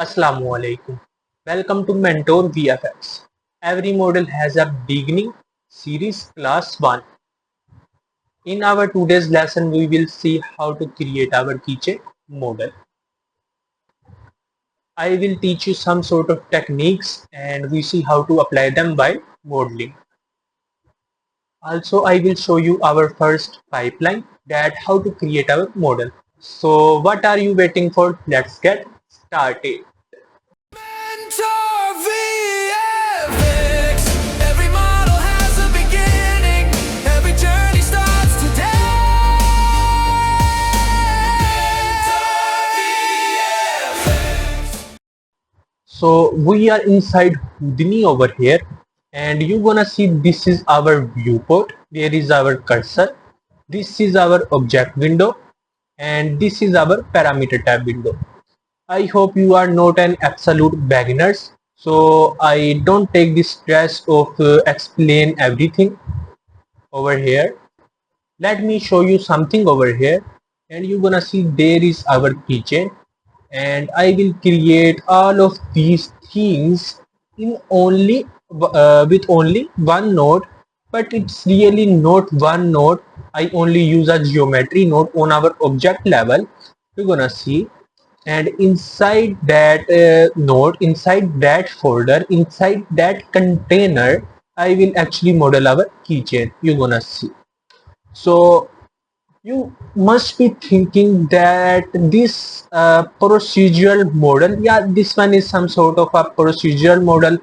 Assalamu alaikum. Welcome to Mentor VFX. Every model has a beginning series class 1. In our today's lesson, we will see how to create our keychain model. I will teach you some sort of techniques and we see how to apply them while modeling. Also, I will show you our first pipeline that how to create our model. So what are you waiting for? Let's get started. Mentor VFX. Every model has a beginning. Every journey starts today. Mentor VFX. So we are inside Houdini over here and you're gonna see this is our viewport. There is our cursor. This is our object window and this is our parameter tab window. I hope you are not an absolute beginners, so I don't take the stress of explain everything over here. Let me show you something over here and you're gonna see there is our keychain and I will create all of these things in only with only one node, but it's really not one node. I only use a geometry node on our object level. You're gonna see, and inside that node, inside that folder, inside that container, I will actually model our keychain. You're gonna see. So you must be thinking that this procedural model, yeah, this one is some sort of a procedural model.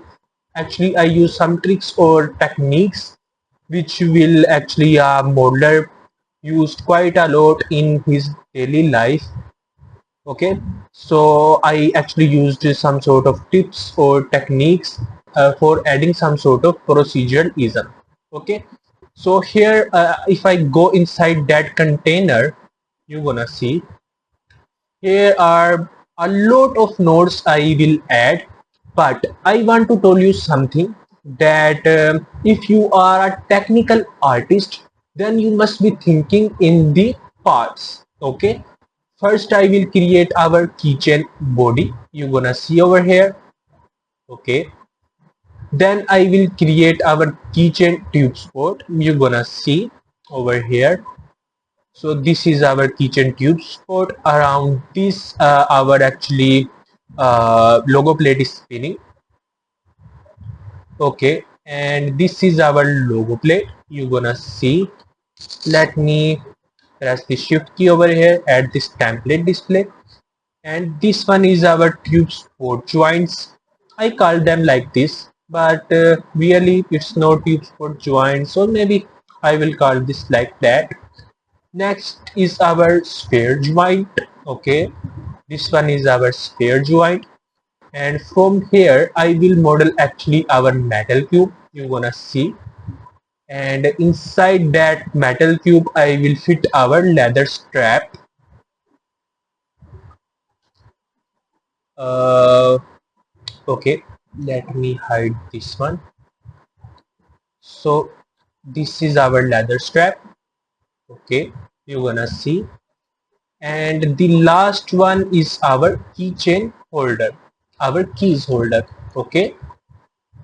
Actually, I use some tricks or techniques which will actually a modeler used quite a lot in his daily life. Okay, so I actually used some sort of tips or techniques for adding some sort of proceduralism. Okay, so here if I go inside that container, you're gonna see here are a lot of nodes I will add, but I want to tell you something that if you are a technical artist, then you must be thinking in the parts. Okay, first I will create our keychain body. You're gonna see over here. Okay, then I will create our keychain tube spot. You're gonna see over here. So this is our keychain tube spot. Around this our actually logo plate is spinning. Okay, and this is our logo plate. You're gonna see. Let me press the shift key over here, add this template display, and this one is our tube spot joints. I call them like this, but really it's no tube spot joint, so maybe I will call this like that. Next is our sphere joint. Okay, this one is our sphere joint, and from here I will model actually our metal cube. You're gonna see, and inside that metal cube I will fit our leather strap. Okay, let me hide this one. So this is our leather strap. Okay, you're gonna see, and the last one is our keychain holder, our keys holder. Okay,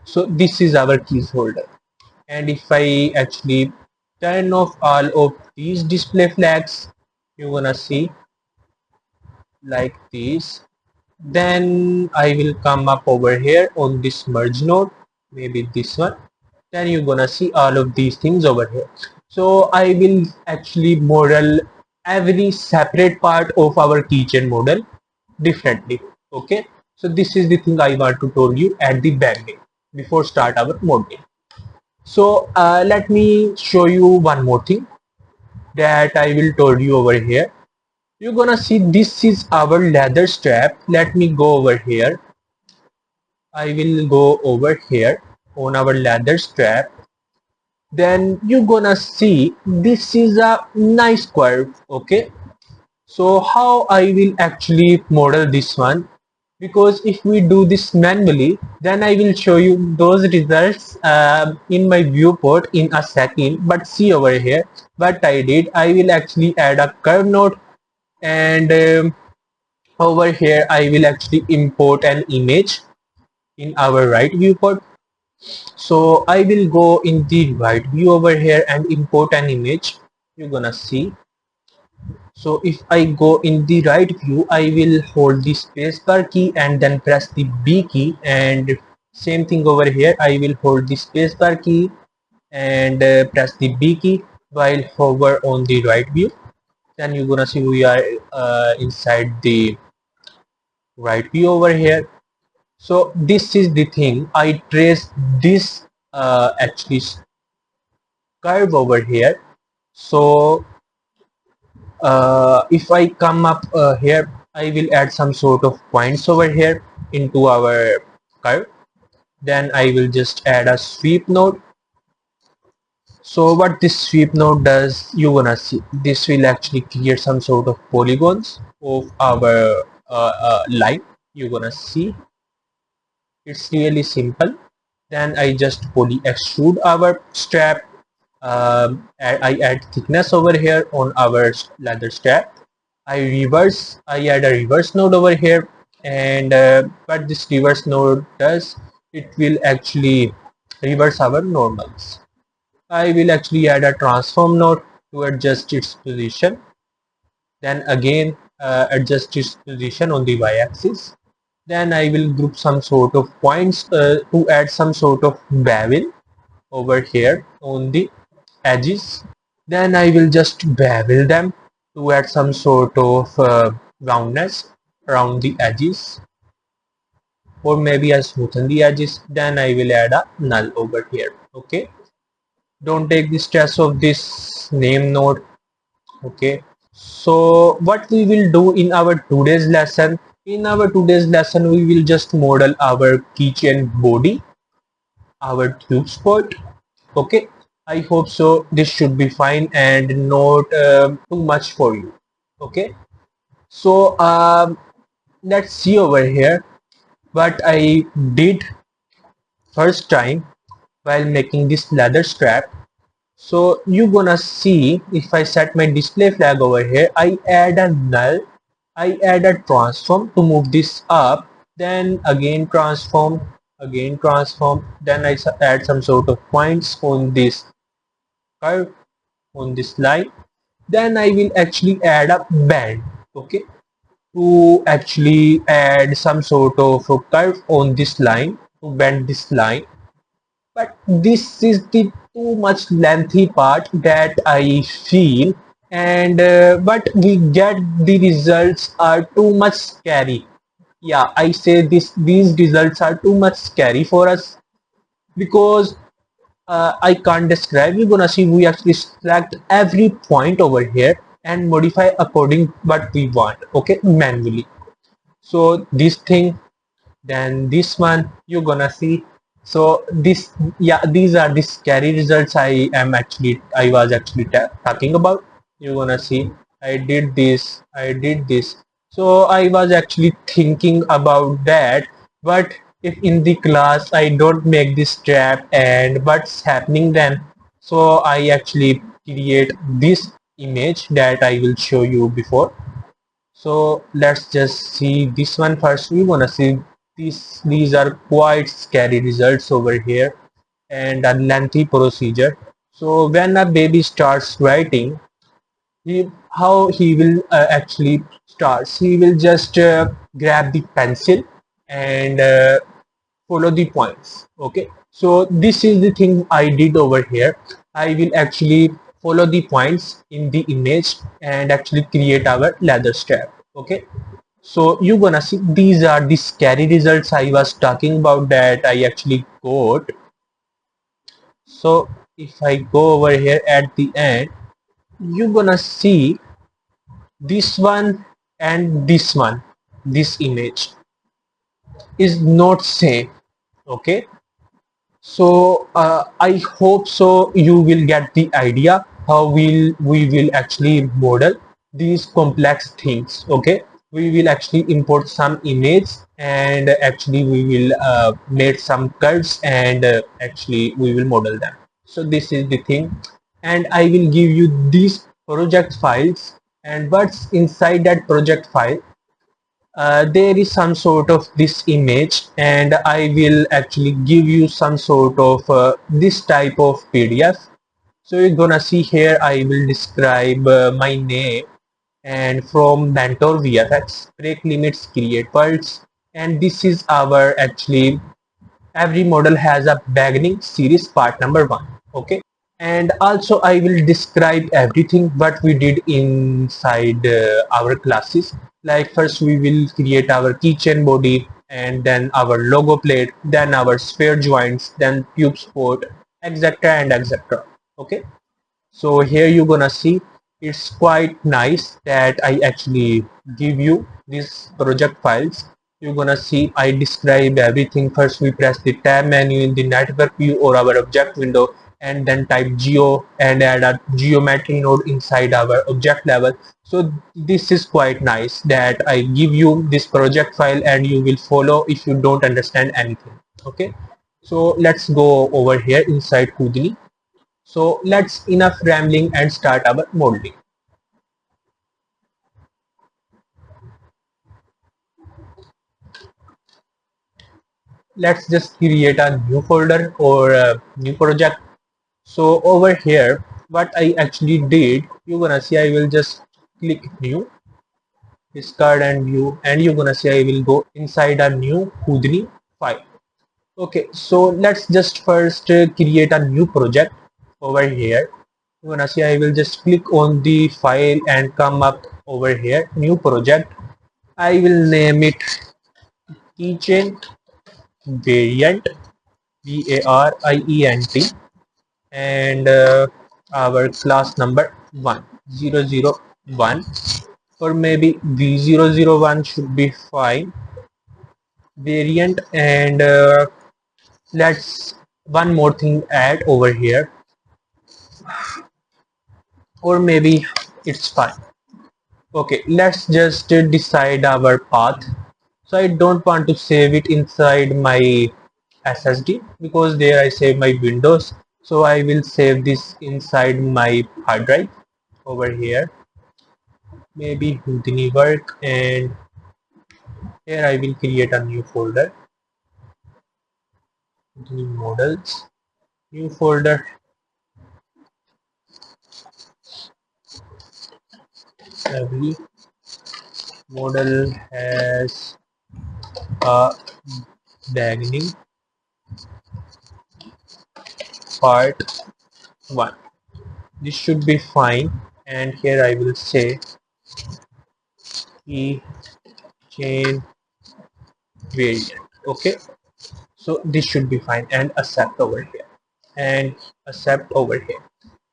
so this is our keys holder, and if I actually turn off all of these display flags, you're gonna see like this. Then I will come up over here on this merge node, maybe this one. Then you're gonna see all of these things over here. So I will actually model every separate part of our keychain model differently. Okay, so this is the thing I want to tell you at the beginning before start our modeling. So let me show you one more thing that I will tell you over here. You're gonna see this is our leather strap. Let me go over here. I will go over here on our leather strap. Then you're gonna see this is a nice curve. Okay, so how I will actually model this one, because if we do this manually, then I will show you those results in my viewport in a second. But see over here what I did. I will actually add a curve node, and Over here I will actually import an image in our right viewport. So I will go in the right view over here and import an image. You're gonna see. So if I go in the right view, I will hold the spacebar key and then press the B key, and same thing over here. I will hold the spacebar key and press the B key while hover on the right view. Then you're gonna see we are inside the right view over here. So this is the thing. I trace this actually curve over here. So if I come up here, I will add some sort of points over here into our curve. Then I will just add a sweep node. So what this sweep node does, you wanna see, this will actually create some sort of polygons of our line. You're gonna see it's really simple. Then I just poly extrude our strap. I add thickness over here on our leather strap. I add a reverse node over here, and what this reverse node does, it will actually reverse our normals. I will actually add a transform node to adjust its position. Then again adjust its position on the y-axis. Then I will group some sort of points to add some sort of bevel over here on the edges. Then I will just bevel them to add some sort of roundness around the edges, or maybe I smoothen the edges. Then I will add a null over here. Okay, don't take the stress of this name node. Okay, so what we will do in our today's lesson, we will just model our keychain body, our tube spot. Okay, I hope so this should be fine and not too much for you. Okay, so let's see over here what I did first time while making this leather strap. So you gonna see, if I set my display flag over here, I add a null, I add a transform to move this up, then again transform, then I add some sort of points on this curve, on this line. Then I will actually add a band. Okay, to actually add some sort of a curve on this line to bend this line. But this is the too much lengthy part that I feel, and but we get the results are too much scary. Yeah, I say these results are too much scary for us, because I can't describe. You're gonna see we actually select every point over here and modify according what we want. Okay, manually. So this thing, then this one, you're gonna see. So this, yeah, these are the scary results I was actually talking about. You're gonna see I did this. So I was actually thinking about that, but if in the class I don't make this trap, and what's happening then? So I actually create this image that I will show you before. So let's just see this one first. We wanna see these are quite scary results over here, and a lengthy procedure. So when a baby starts writing, how he will actually starts, he will just grab the pencil and follow the points. Okay, so this is the thing I did over here. I will actually follow the points in the image and actually create our leather strap. Okay, so you're gonna see these are the scary results I was talking about that I actually got. So if I go over here at the end, you're gonna see this one and this image is not same. Okay, so I hope so you will get the idea how we will actually model these complex things. Okay, we will actually import some image, and actually we will make some curves, and actually we will model them. So this is the thing, and I will give you these project files, and what's inside that project file. there is some sort of this image, and I will actually give you some sort of this type of PDF. So you're gonna see here I will describe my name, and from Mentor VFX, break limits, create worlds, and this is our actually every model has a beginning series part number 1. Okay, and also I will describe everything what we did inside our classes. Like first we will create our keychain body, and then our logo plate, then our sphere joints, then tube support, etc and etc. Okay, so here you're gonna see it's quite nice that I actually give you these project files. You're gonna see I describe everything. First we press the tab menu in the network view or our object window, and then type geo and add a geometry node inside our object level. So this is quite nice that I give you this project file and you will follow if you don't understand anything. Okay, so let's go over here inside Houdini. So let's enough rambling and start our modeling. Let's just create a new folder or a new project. So over here, what I actually did, you're gonna see I will just click new, discard and view, and you're gonna see I will go inside a new Houdini file. Okay, so let's just first create a new project over here. You're gonna see I will just click on the file and come up over here, new project. I will name it Keychain variant, VARIENT, and our class number 1001, or maybe V001 should be fine. Variant, and let's one more thing add over here, or maybe it's fine. Okay, let's just decide our path. So I don't want to save it inside my SSD because there I save my windows. So I will save this inside my hard drive over here. Maybe Houdini work, and here I will create a new folder. Houdini models, new folder. Every model has a beginning part 1. This should be fine, and here I will say keychain variant. Okay, so this should be fine, and accept over here, and accept over here.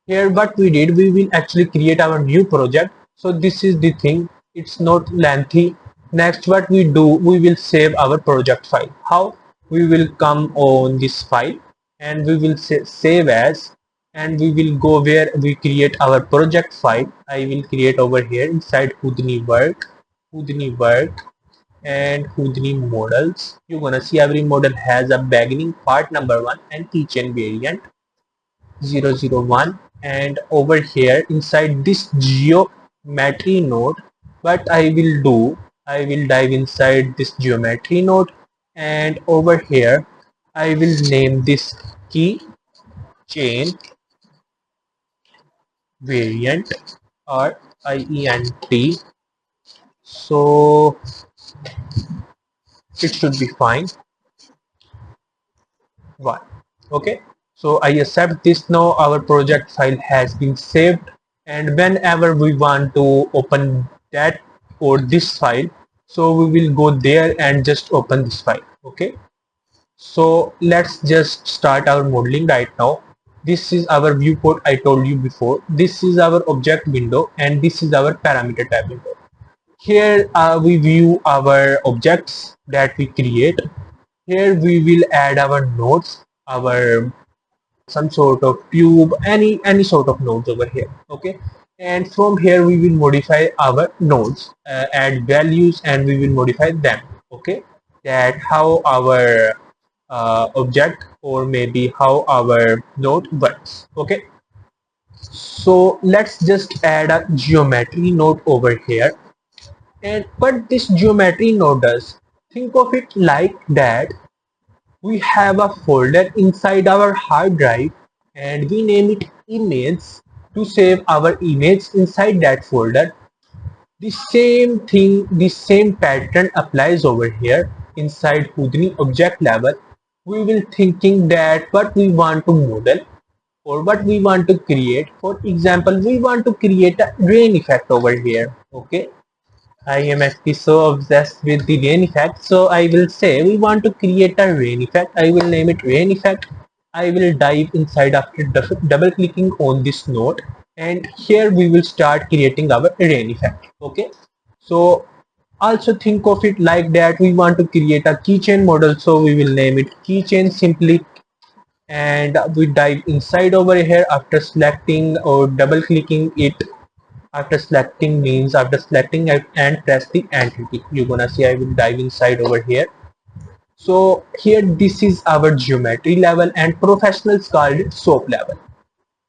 Here what we did, we will actually create our new project. So this is the thing, it's not lengthy. Next what we do, we will save our project file. How? We will come on this file and we will say save as, and we will go where we create our project file. I will create over here inside Houdini work, and Houdini models. You're gonna see every model has a beginning part number 1 and keychain variant 001, and over here inside this geometry node, what I will do, I will dive inside this geometry node, and over here I will name this keychain variant or IENT. So it should be fine. One. Okay, so I accept this. Now our project file has been saved, and whenever we want to open that or this file, so we will go there and just open this file. Okay, so let's just start our modeling right now. This is our viewport I told you before. This is our object window, and this is our parameter tab window. Here we view our objects that we create. Here we will add our nodes, our some sort of tube, any sort of nodes over here. Okay, and from here we will modify our nodes, add values, and we will modify them. Okay, that how our object or maybe how our node works. Okay, so let's just add a geometry node over here. And what this geometry node does, think of it like that we have a folder inside our hard drive and we name it image to save our image inside that folder. The same thing, the same pattern applies over here inside Houdini object level. We will thinking that what we want to model or what we want to create. For example, we want to create a rain effect over here. Okay, I am actually so obsessed with the rain effect. So I will say we want to create a rain effect. I will name it rain effect. I will dive inside after double clicking on this node, and here we will start creating our rain effect. Okay. So also think of it like that we want to create a keychain model. So we will name it keychain simply, and we dive inside over here after selecting or double clicking it. After selecting means after selecting it and press the enter key, you're gonna see I will dive inside over here. So here this is our geometry level and professionals called it soap level.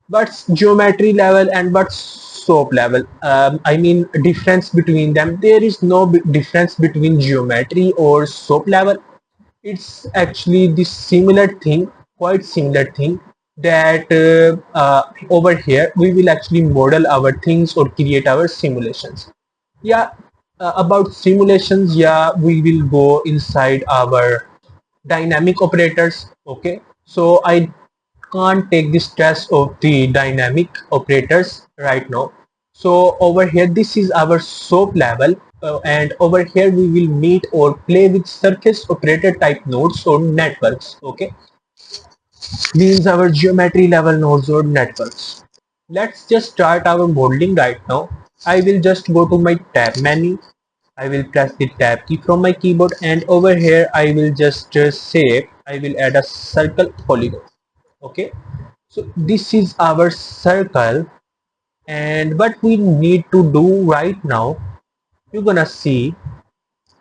What's geometry level and what's soap level? I mean difference between them. There is no difference between geometry or soap level. It's actually the similar thing, quite similar thing, that over here we will actually model our things or create our simulations. Yeah, about simulations, yeah, we will go inside our dynamic operators. Okay, so I can't take the stress of the dynamic operators right now. So over here this is our soap level, and over here we will meet or play with surface operator type nodes or networks. Okay, means our geometry level nodes or networks. Let's just start our modeling right now. I will just go to my tab menu. I will press the tab key from my keyboard, and over here I will just say I will add a circle polygon. Okay, so this is our circle, and what we need to do right now, you're gonna see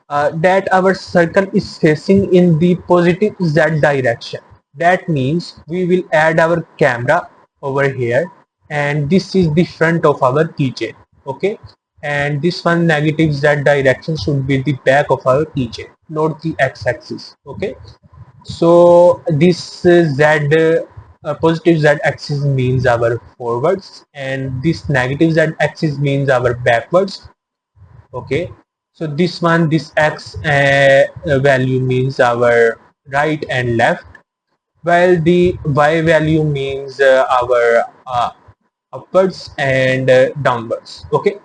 that our circle is facing in the positive z direction. That means we will add our camera over here, and this is the front of our keychain. Okay, and this one negative z direction should be the back of our keychain, not the x-axis. Okay, so this positive z axis means our forwards, and this negative z axis means our backwards. Okay, so this one, this x value means our right and left, while the y value means our upwards and downwards. Okay,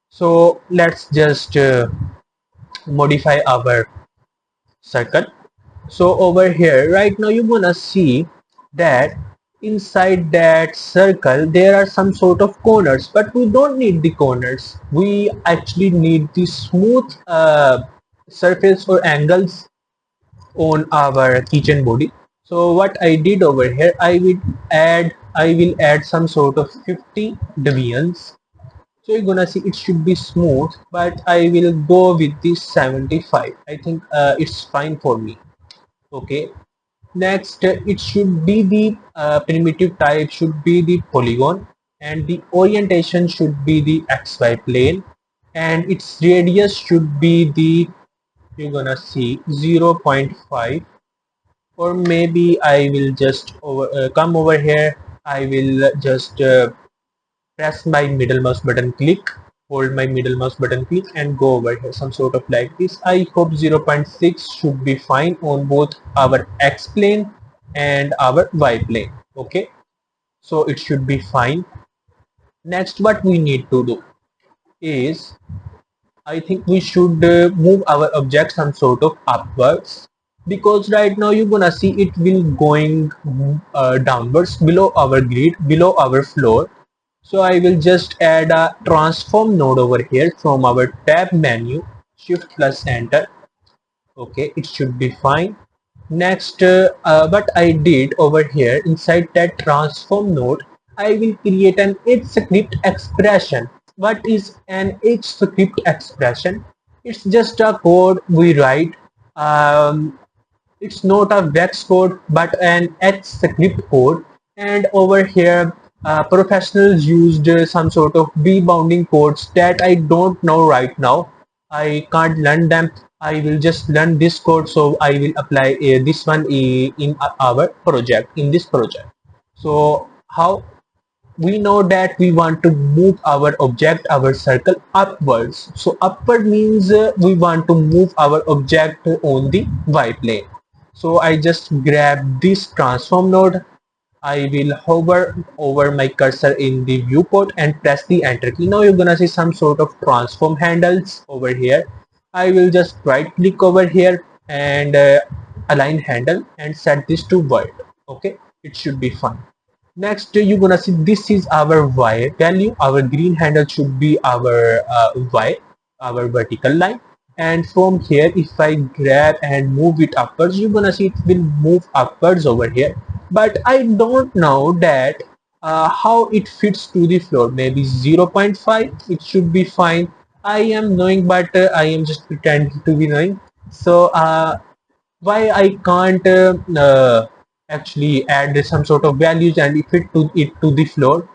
so let's just modify our circle. So over here right now you're gonna see that inside that circle there are some sort of corners, but we don't need the corners. We actually need the smooth surface or angles on our kitchen body. So what I did over here, I will add some sort of 50 deviance. So you're gonna see it should be smooth, but I will go with this 75. I think it's fine for me. Okay, next it should be the primitive type should be the polygon, and the orientation should be the xy plane, and its radius should be the, you're gonna see 0.5, or maybe I will just come over here. I will just press my middle mouse button click, hold my middle mouse button click and go over here, some sort of like this. I hope 0.6 should be fine on both our x plane and our y plane. Okay, so it should be fine. Next what we need to do is, I think we should move our object some sort of upwards, because right now you're gonna see it will going downwards below our grid, below our floor. So I will just add a transform node over here from our tab menu, shift plus enter. Okay, it should be fine. Next, what I did over here inside that transform node, I will create an H script expression. What is an H script expression? It's just a code we write. It's not a VEX code but an H script code, and over here professionals used some sort of debounding codes that I don't know right now. I can't learn them. I will just learn this code, so I will apply this one in our project, in this project. So how we know that we want to move our object, our circle upwards. So upward means we want to move our object on the y plane. So I just grab this transform node. I will hover over my cursor in the viewport and press the enter key. Now you're gonna see some sort of transform handles over here. I will just right click over here and align handle and set this to world. Okay, it should be fine. Next, you're gonna see this is our y value. Our green handle should be our y, our vertical line. And from here, if I grab and move it upwards, you're gonna see it will move upwards over here. But I don't know that how it fits to the floor. Maybe 0.5, it should be fine. I am knowing, but I am just pretending to be knowing. So why I can't actually add some sort of values and fit to it to the floor,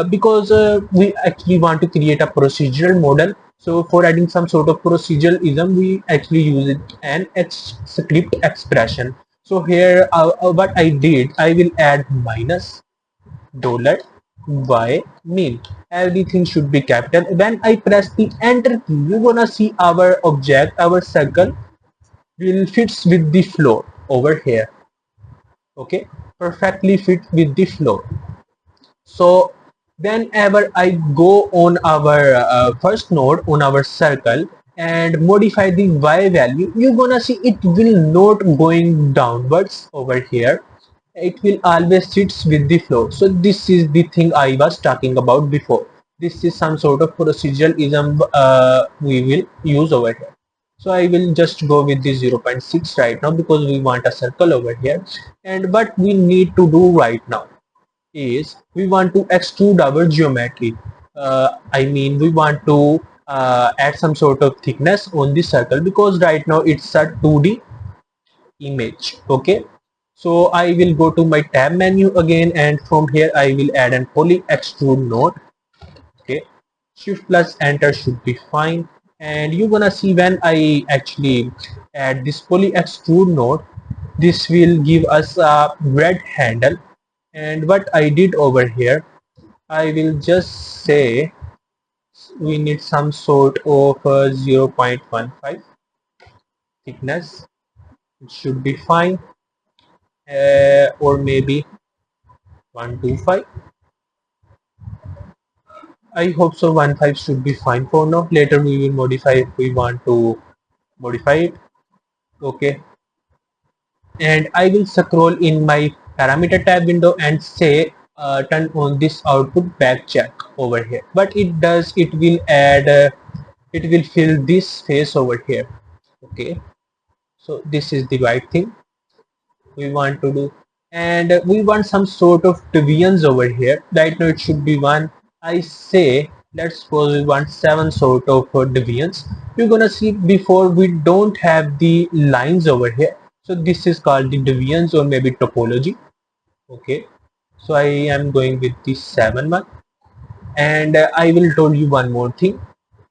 because we actually want to create a procedural model. So for adding some sort of proceduralism, we actually use it an script expression. So here what I did, I will add minus dollar y mean. Everything should be capital. When I press the enter key, you're gonna see our object, our circle will fits with the floor over here. Okay, perfectly fit with the floor. So whenever I go on our first node on our circle and modify the y value, you're gonna see it will not going downwards over here. It will always sits with the floor. So this is the thing I was talking about before. This is some sort of proceduralism we will use over here. So I will just go with the 0.6 right now because we want a circle over here. And what we need to do right now is we want to extrude our geometry. I mean, we want to add some sort of thickness on the circle because right now it's a 2D image. Okay, so I will go to my tab menu again, and from here I will add an poly extrude node. Okay, shift plus enter should be fine. And you're gonna see when I actually add this poly extrude node, this will give us a red handle. And what I did over here, I will just say we need some sort of 0.15 thickness. It should be fine, or maybe 125. I hope so. 1.5 should be fine for now. Later we will modify if we want to modify it. Okay, and I will scroll in my parameter tab window and say turn on this output back check over here. But it does, it will add it will fill this space over here. Okay, so this is the right thing we want to do. And we want some sort of deviance over here. Right now it should be 1. I say let's suppose we want 7 sort of deviance. You're gonna see before we don't have the lines over here, so this is called the deviance or maybe topology. Okay, so I am going with the 7 one. And I will tell you one more thing,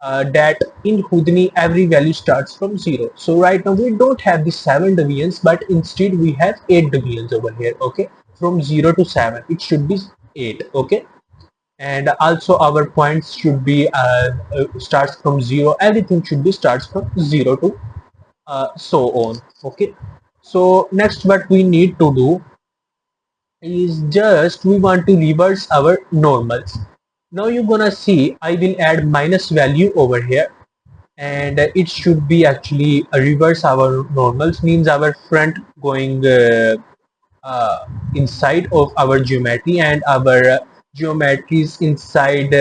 that in Houdini every value starts from 0. So right now we don't have the 7 deviance, but instead we have 8 deviance over here. Okay, from 0 to 7 it should be 8. Okay, and also our points should be starts from 0. Everything should be starts from 0 to so on. Okay, so next what we need to do is just we want to reverse our normals. Now you're gonna see I will add minus value over here, and it should be actually reverse our normals, means our front going inside of our geometry and our geometry is inside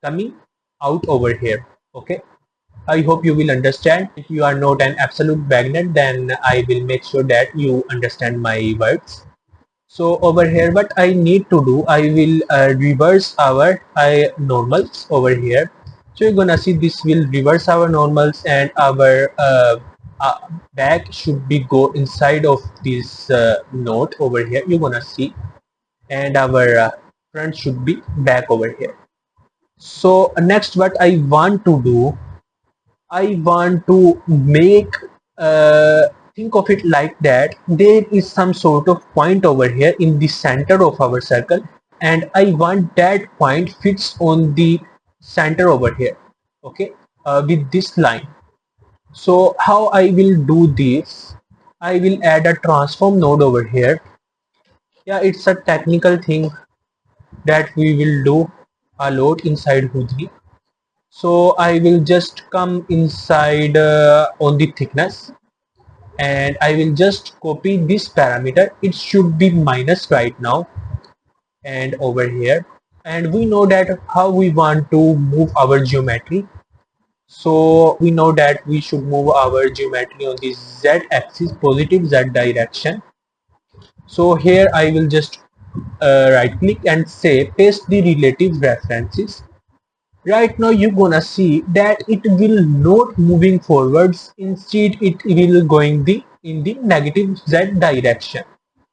coming out over here. Okay, I hope you will understand. If you are not an absolute beginner, then I will make sure that you understand my words. So over here what I need to do, I will reverse our normals over here. So you're gonna see this will reverse our normals, and our back should be go inside of this node over here. You're gonna see, and our front should be back over here. So next what I want to do, I want to make think of it like that there is some sort of point over here in the center of our circle, and I want that point fits on the center over here, okay, with this line. So how I will do this, I will add a transform node over here. Yeah, it's a technical thing that we will do a lot inside Houdini. So I will just come inside on the thickness, and I will just copy this parameter. It should be minus right now, and over here, and we know that how we want to move our geometry. So we know that we should move our geometry on the z axis, positive z direction. So here I will just right click and say paste the relative references. Right now you're gonna see that it will not moving forwards, instead it will going in the negative z direction.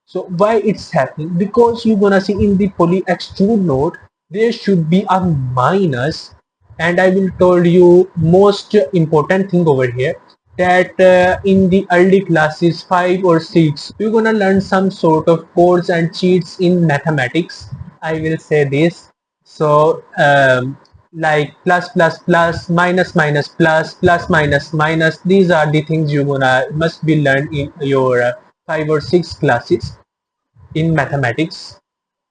So why it's happening? Because you're gonna see in the poly extrude node there should be a minus, and I will tell you most important thing over here, that in the early classes 5 or 6 you're gonna learn some sort of codes and cheats in mathematics. I will say this. So like plus plus plus, minus minus plus, plus minus minus, these are the things you gonna must be learned in your 5 or 6 classes in mathematics.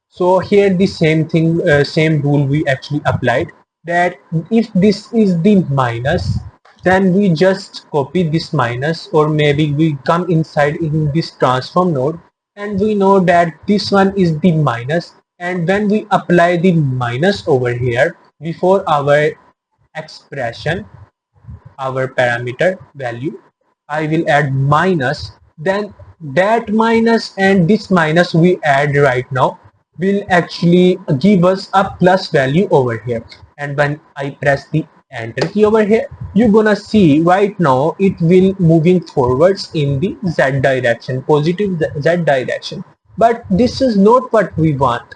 So here the same thing, same rule we actually applied, that if this is the minus, then we just copy this minus, or maybe we come inside in this transform node, and we know that this one is the minus, and when we apply the minus over here before our expression, our parameter value, I will add minus, then that minus and this minus we add right now will actually give us a plus value over here. And when I press the enter key over here, you're gonna see right now it will moving forwards in the z direction, positive z direction. But this is not what we want.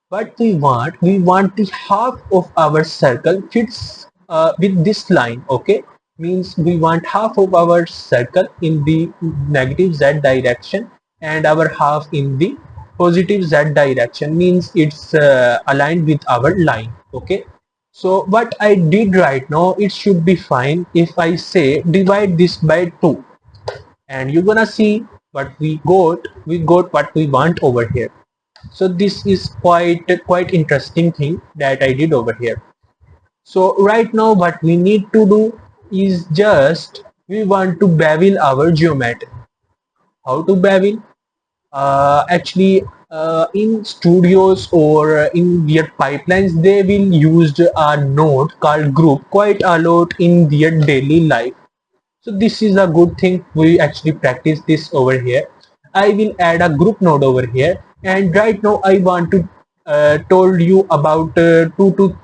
What we want the half of our circle fits with this line, okay, means we want half of our circle in the negative z direction and our half in the positive z direction, means it's aligned with our line, okay. So what I did right now, it should be fine if I say divide this by 2, and you're gonna see what we got what we want over here. So this is quite interesting thing that I did over here. So right now what we need to do is just we want to bevel our geometry. How to bevel? Actually in studios or in their pipelines they will use a node called group quite a lot in their daily life. So this is a good thing, we actually practice this over here. I will add a group node over here, and right now I want to told you about 2 to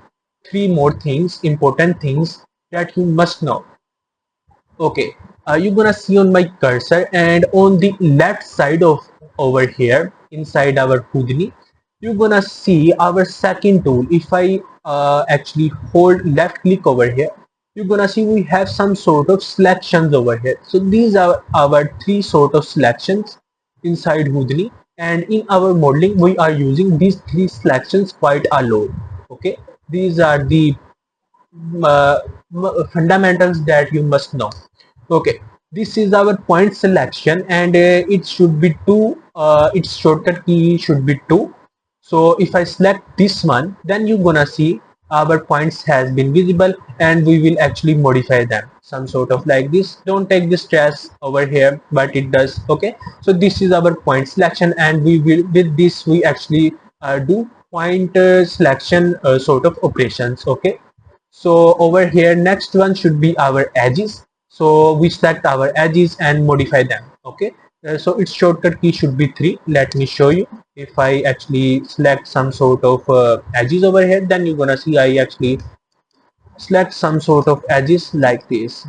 3 more things, important things that you must know. Okay, you're gonna see on my cursor, and on the left side of over here inside our Houdini, you're gonna see our second tool. If I actually hold left click over here, you're gonna see we have some sort of selections over here. So these are our 3 sort of selections inside Houdini, and in our modeling we are using these 3 selections quite a lot, okay. These are the uh, fundamentals that you must know. Okay, this is our point selection, and it should be 2, its shortcut key should be 2. So if I select this one, then you're gonna see our points has been visible, and we will actually modify them some sort of like this. Don't take the stress over here, but it does. Okay, so this is our point selection, and we will with this we actually do point selection sort of operations. Okay, so over here next one should be our edges. So we select our edges and modify them. Okay, so its shortcut key should be 3. Let me show you. If I actually select some sort of edges over here, then you're gonna see I actually select some sort of edges like this.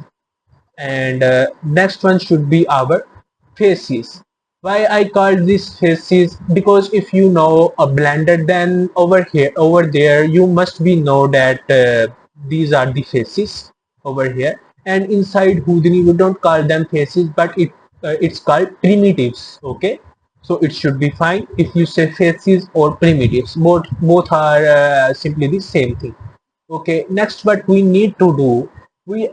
And next one should be our faces. Why I call this faces? Because if you know a blender, then over there you must be know that these are the faces over here. and inside Houdini we don't call them faces, but it's called primitives. Okay, so it should be fine if you say faces or primitives. Both are simply the same thing. Okay, next what we need to do, we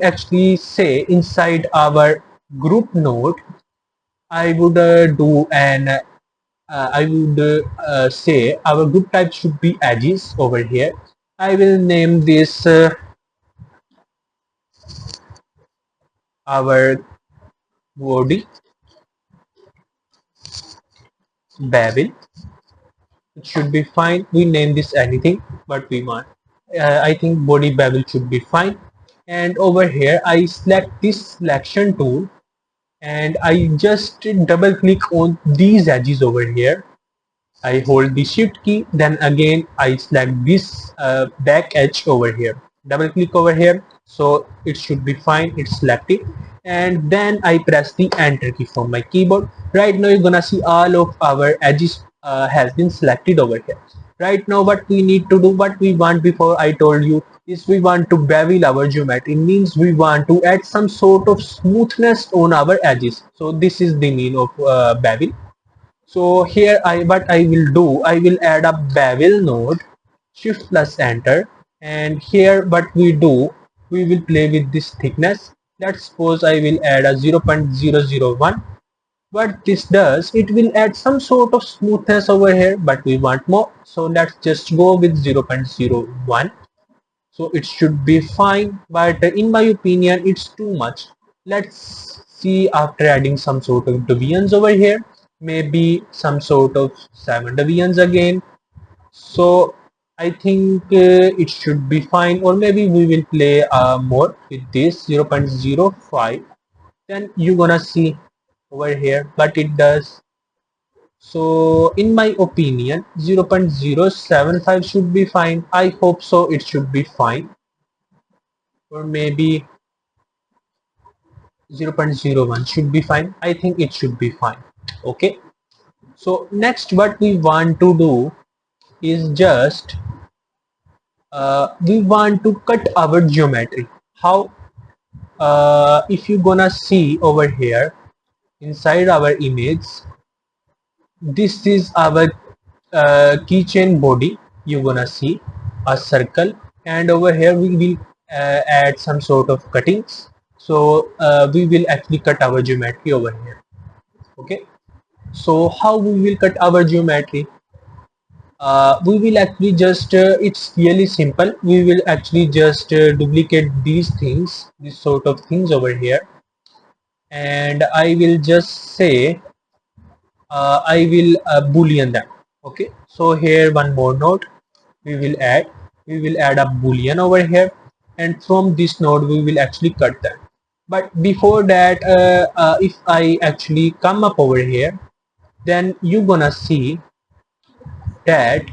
actually say inside our group node, I would do an I would say our group type should be edges over here. I will name this our body Babel. It should be fine. We name this anything but we want. I think body Babel should be fine. And over here I select this selection tool and I just double click on these edges over here. I hold the shift key, then again I select this back edge over here. Double click over here, so it should be fine, it's selected. And then I press the enter key from my keyboard. Right now you're gonna see all of our edges has been selected over here. Right now what we need to do, what we want before I told you, is we want to bevel our geometry. Means we want to add some sort of smoothness on our edges. So this is the mean of bevel. So here what I will do, I will add a bevel node, shift plus enter, and here what we do, we will play with this thickness. Let's suppose I will add a 0.001. What this does, it will add some sort of smoothness over here, but we want more, so let's just go with 0.01. So it should be fine, but in my opinion it's too much. Let's see after adding some sort of deviance over here, maybe some sort of 7 deviance again. So I think it should be fine, or maybe we will play more with this 0.05. then you're gonna see over here what it does. So in my opinion 0.075 should be fine. I hope so, it should be fine, or maybe 0.01 should be fine. I think it should be fine. Okay, so next what we want to do is just we want to cut our geometry. How? If you're gonna see over here inside our image, this is our keychain body. You're gonna see a circle, and over here we will add some sort of cuttings. So we will actually cut our geometry over here. Okay, so how we will cut our geometry? We will actually just it's really simple. We will actually just duplicate these things, this sort of things over here, and I will just say I will boolean them. Okay, so here one more node we will add a boolean over here, and from this node we will actually cut that. But before that if I actually come up over here, then you're gonna see that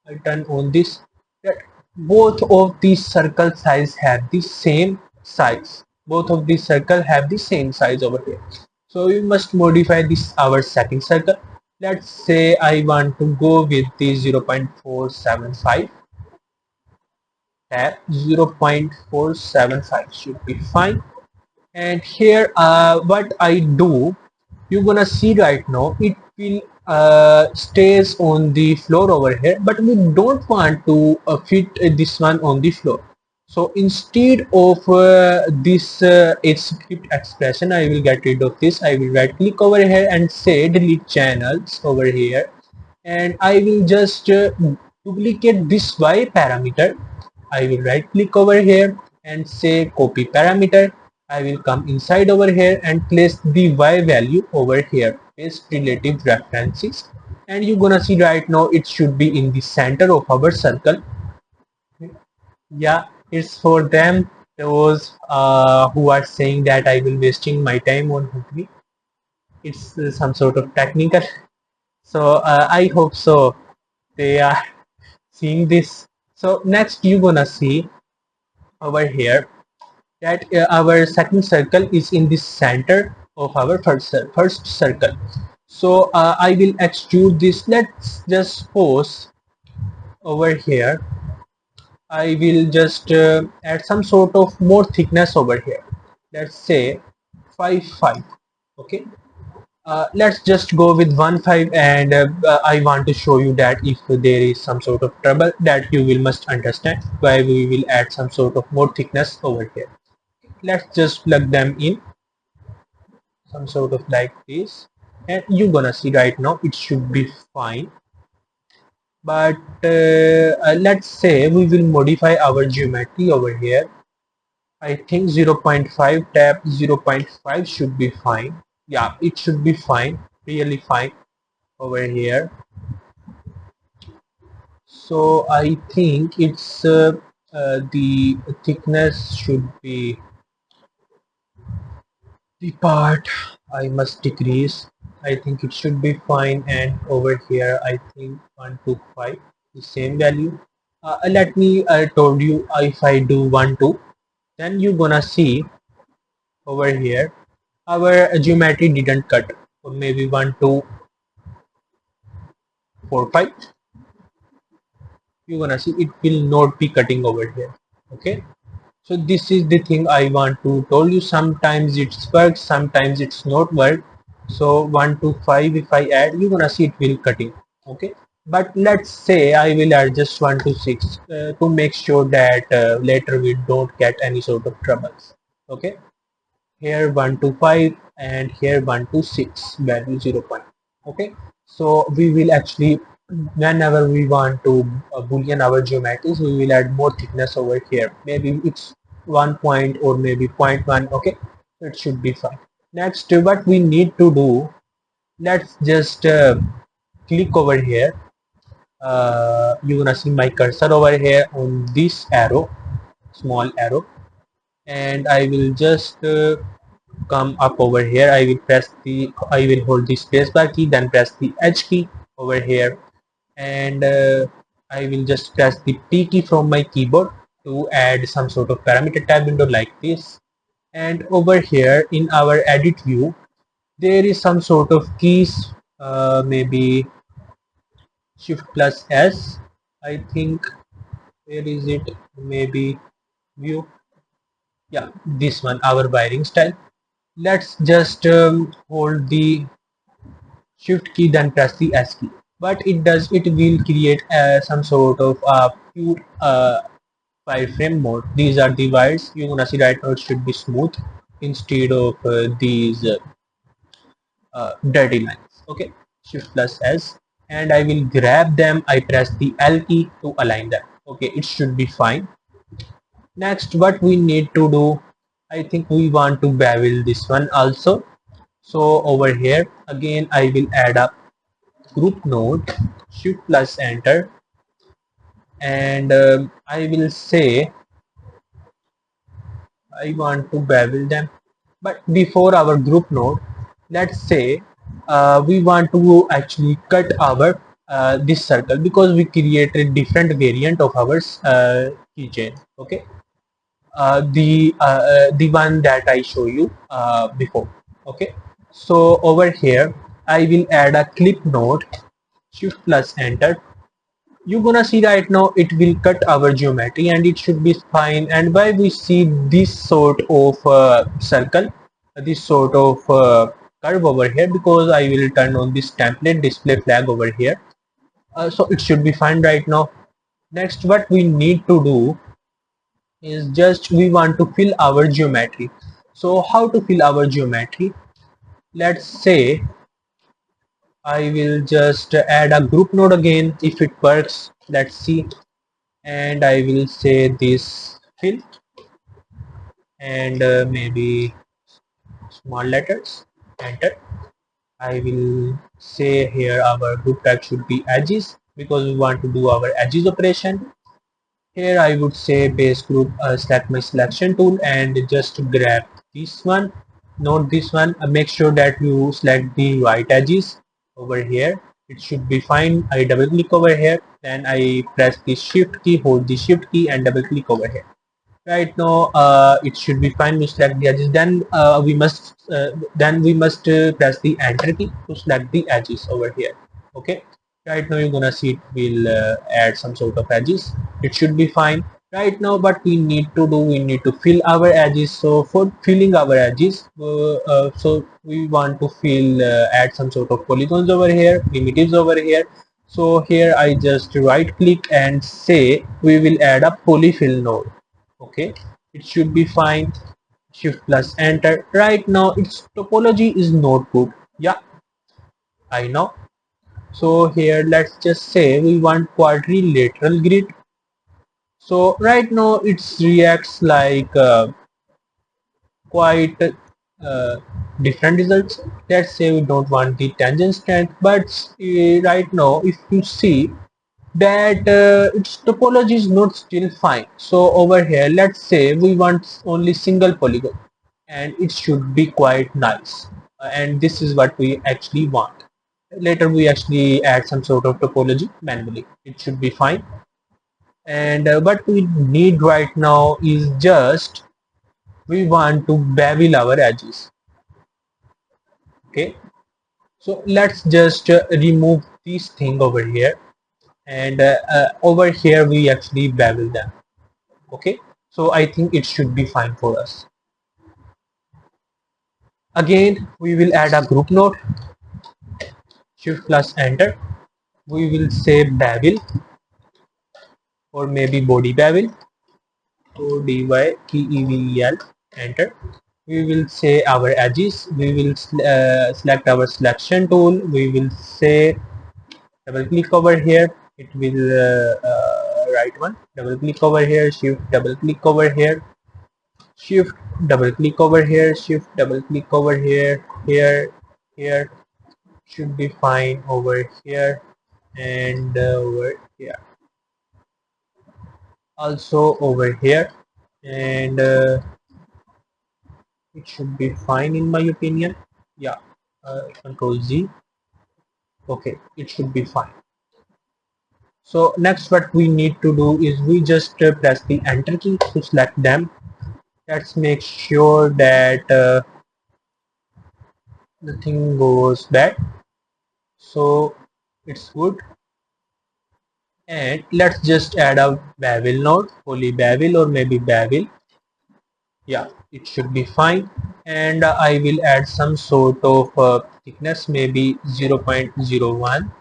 I turn on this, that both of these circle size have the same size. Both of these circle have the same size over here. So we must modify this our second circle. Let's say I want to go with the 0.475. Tab 0.475 should be fine. And here what I do, you're gonna see right now it will stays on the floor over here, but we don't want to fit this one on the floor. So instead of this script expression, I will get rid of this. I will right click over here and say delete channels over here, and I will just duplicate this y parameter. I will right click over here and say copy parameter. I will come inside over here and place the y value over here, paste relative references, and you're gonna see right now it should be in the center of our circle. Yeah, it's for them, those who are saying that I will wasting my time on Houdini. It's some sort of technical. So I hope so they are seeing this. So next you're gonna see over here that our second circle is in the center of our first circle. So I will extrude this. Let's just suppose over here I will just add some sort of more thickness over here. Let's say 5 5. Okay. Let's just go with 1 5, and I want to show you that if there is some sort of trouble, that you will must understand why we will add some sort of more thickness over here. Let's just plug them in some sort of like this, and you're gonna see right now it should be fine. But let's say we will modify our geometry over here. I think 0.5 tap 0.5 should be fine. Yeah, it should be fine, really fine over here. So I think it's the thickness should be the part I must decrease. I think it should be fine, and over here I think 1 to 5 the same value. Let me told you, if I do 1 2, then you're gonna see over here our geometry didn't cut, or maybe 1 2 4 5. You're gonna see it will not be cutting over here. Okay. So this is the thing I want to told you. Sometimes it's works, sometimes it's not work. So 1 to 5, if I add, you're gonna see it will cutting. Okay. But let's say I will add just 1 to 6 to make sure that later we don't get any sort of troubles. Okay. Here 1 to 5, and here 1 to 6 value 0 point. Okay. So we will actually, whenever we want to boolean our geometries, we will add more thickness over here. Maybe it's 1 point or maybe 0.1. Okay, it should be fine. Next, what we need to do, let's just click over here. You're gonna see my cursor over here on this arrow, small arrow, and I will just come up over here. I will hold the spacebar key, then press the H key over here, and I will just press the P key from my keyboard to add some sort of parameter tab window like this. And over here in our edit view, there is some sort of keys, maybe Shift plus S. I think, where is it? Maybe view. Yeah, this one, our wiring style. Let's just hold the Shift key, then press the S key. But it will create some sort of pure wireframe mode. These are the wires. You're gonna see right now it should be smooth instead of these dirty lines. Okay, Shift plus S, and I will grab them. I press the L key to align them. Okay, it should be fine. Next, what we need to do, I think we want to bevel this one also. So over here again I will add a group node, Shift plus enter, and I will say I want to bevel them. But before our group node, let's say we want to actually cut our this circle, because we created different variant of our keychain. Okay, the one that I show you before. Okay, so over here I will add a clip node, Shift plus enter. You're gonna see right now it will cut our geometry and it should be fine. And why we see this sort of circle, this sort of curve over here, because I will turn on this template display flag over here. So it should be fine right now. Next, what we need to do is just we want to fill our geometry. So how to fill our geometry? Let's say I will just add a group node again. If it works, let's see. And I will say this fill, and maybe small letters, enter. I will say here our group tag should be edges, because we want to do our edges operation. Here I would say base group, select my selection tool and just grab this one, not this one. Make sure that you select the white edges over here. It should be fine. I double click over here, then I press the shift key, hold the shift key and double click over here. Right now it should be fine. We select the edges, then we must press the enter key to select the edges over here. Okay, right now you're gonna see it will add some sort of edges. It should be fine. right now. What we need to do, we need to fill our edges. So for filling our edges, so we want to fill, add some sort of polygons over here, primitives over here. So here I just right click and say we will add a polyfill node. Okay, it should be fine. Shift plus enter. Right now its topology is not good. Yeah, I know. So here let's just say we want quadrilateral grid. So right now it reacts like quite different results. Let's say we don't want the tangent strength, but right now if you see that its topology is not still fine. So over here let's say we want only single polygon and it should be quite nice, and this is what we actually want. Later we actually add some sort of topology manually, it should be fine. And what we need right now is just we want to bevel our edges. Okay, so let's just remove this thing over here, and over here we actually bevel them. Okay, so I think it should be fine for us. Again we will add a group node, shift plus enter. We will say bevel or maybe body bevel. So dy kevel, enter. We will say our edges. We will select our selection tool. We will say double click over here. It will right one. Double click over here. Shift double click over here. Shift double click over here. Shift double click over here. Here should be fine over here and over here. Also over here, and it should be fine in my opinion. Yeah, control Z. Okay, it should be fine. So next what we need to do is we just press the enter key to select them. Let's make sure that nothing goes bad, so it's good. And let's just add a bevel node, poly bevel or maybe bevel. Yeah, it should be fine. And I will add some sort of thickness, maybe 0.01.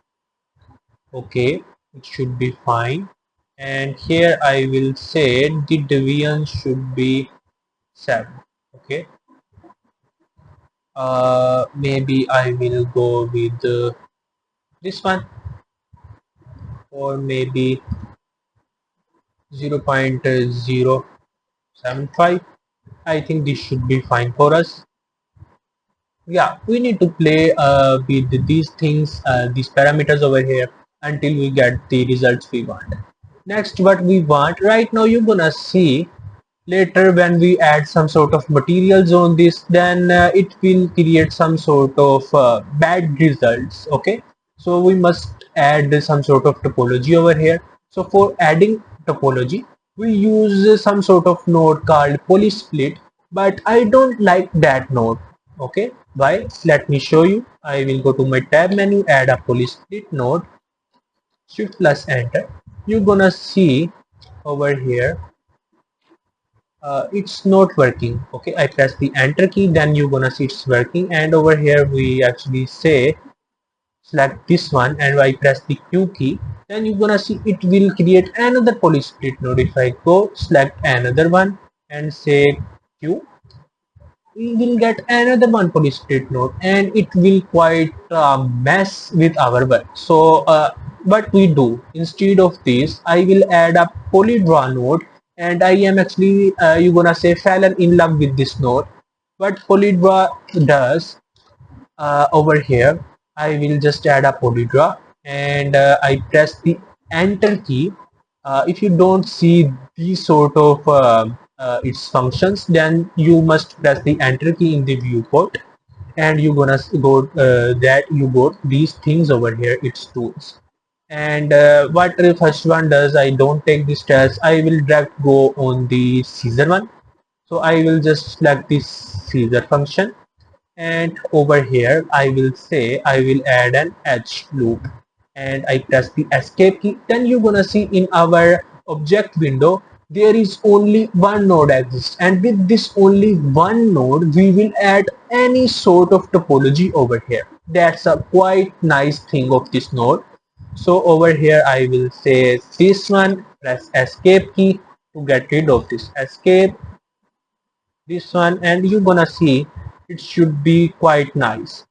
Okay, it should be fine. And here I will say the deviance should be 7. Okay, maybe I will go with this one, or maybe 0.075. I think this should be fine for us. Yeah, we need to play with these things, these parameters over here until we get the results we want. Next, what we want right now, you're gonna see later when we add some sort of materials on this, then it will create some sort of bad results. Okay, so we must add some sort of topology over here. So for adding topology, we use some sort of node called polysplit, but I don't like that node. Okay, why? Let me show you. I will go to my tab menu, add a polysplit node, shift plus enter. You're gonna see over here it's not working. Okay, I press the enter key, then you're gonna see it's working. And over here we actually say select this one, and I press the Q key, then you're gonna see it will create another polysplit node. If I go select another one and say Q, we will get another one polysplit node, and it will quite mess with our work. So what we do instead of this, I will add a polydraw node, and I am actually you're gonna say fallen in love with this node. What polydraw does, over here I will just add a polydraw, and I press the enter key. If you don't see these sort of its functions, then you must press the enter key in the viewport, and you're gonna go that you got these things over here, its tools. And what the first one does, I don't take this test, I will drag go on the scissor one. So I will just select this scissor function, and over here I will say I will add an edge loop, and I press the escape key. Then you're gonna see in our object window there is only one node exists, and with this only one node we will add any sort of topology over here. That's a quite nice thing of this node. So over here I will say this one, press escape key to get rid of this escape, this one, and you're gonna see it should be quite nice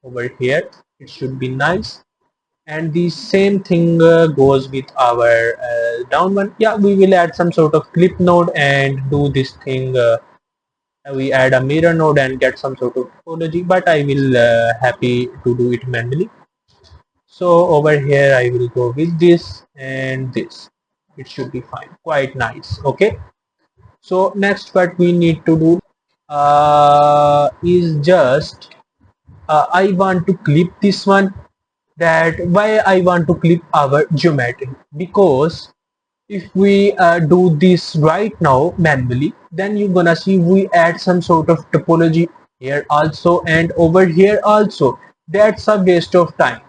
over here. It should be nice. And the same thing goes with our down one. Yeah, we will add some sort of clip node and do this thing. We add a mirror node and get some sort of topology, but I will happy to do it manually. So over here I will go with this and this. It should be fine, quite nice. Okay, so next what we need to do is just I want to clip this one. That why I want to clip our geometry, because if we do this right now manually, then you're gonna see we add some sort of topology here also and over here also. That's a waste of time.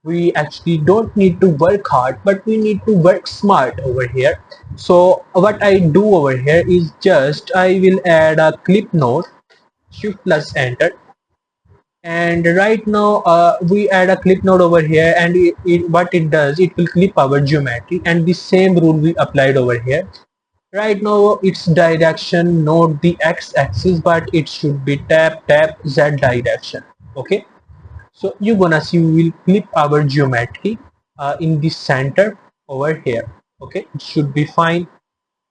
We actually don't need to work hard, but we need to work smart over here. So what I do over here is just I will add a clip node, shift plus enter, and right now we add a clip node over here, and what it does, it will clip our geometry, and the same rule we applied over here. Right now its direction not the x-axis, but it should be tap tap z direction. Okay, so you're gonna see we will clip our geometry in the center over here. Okay, it should be fine.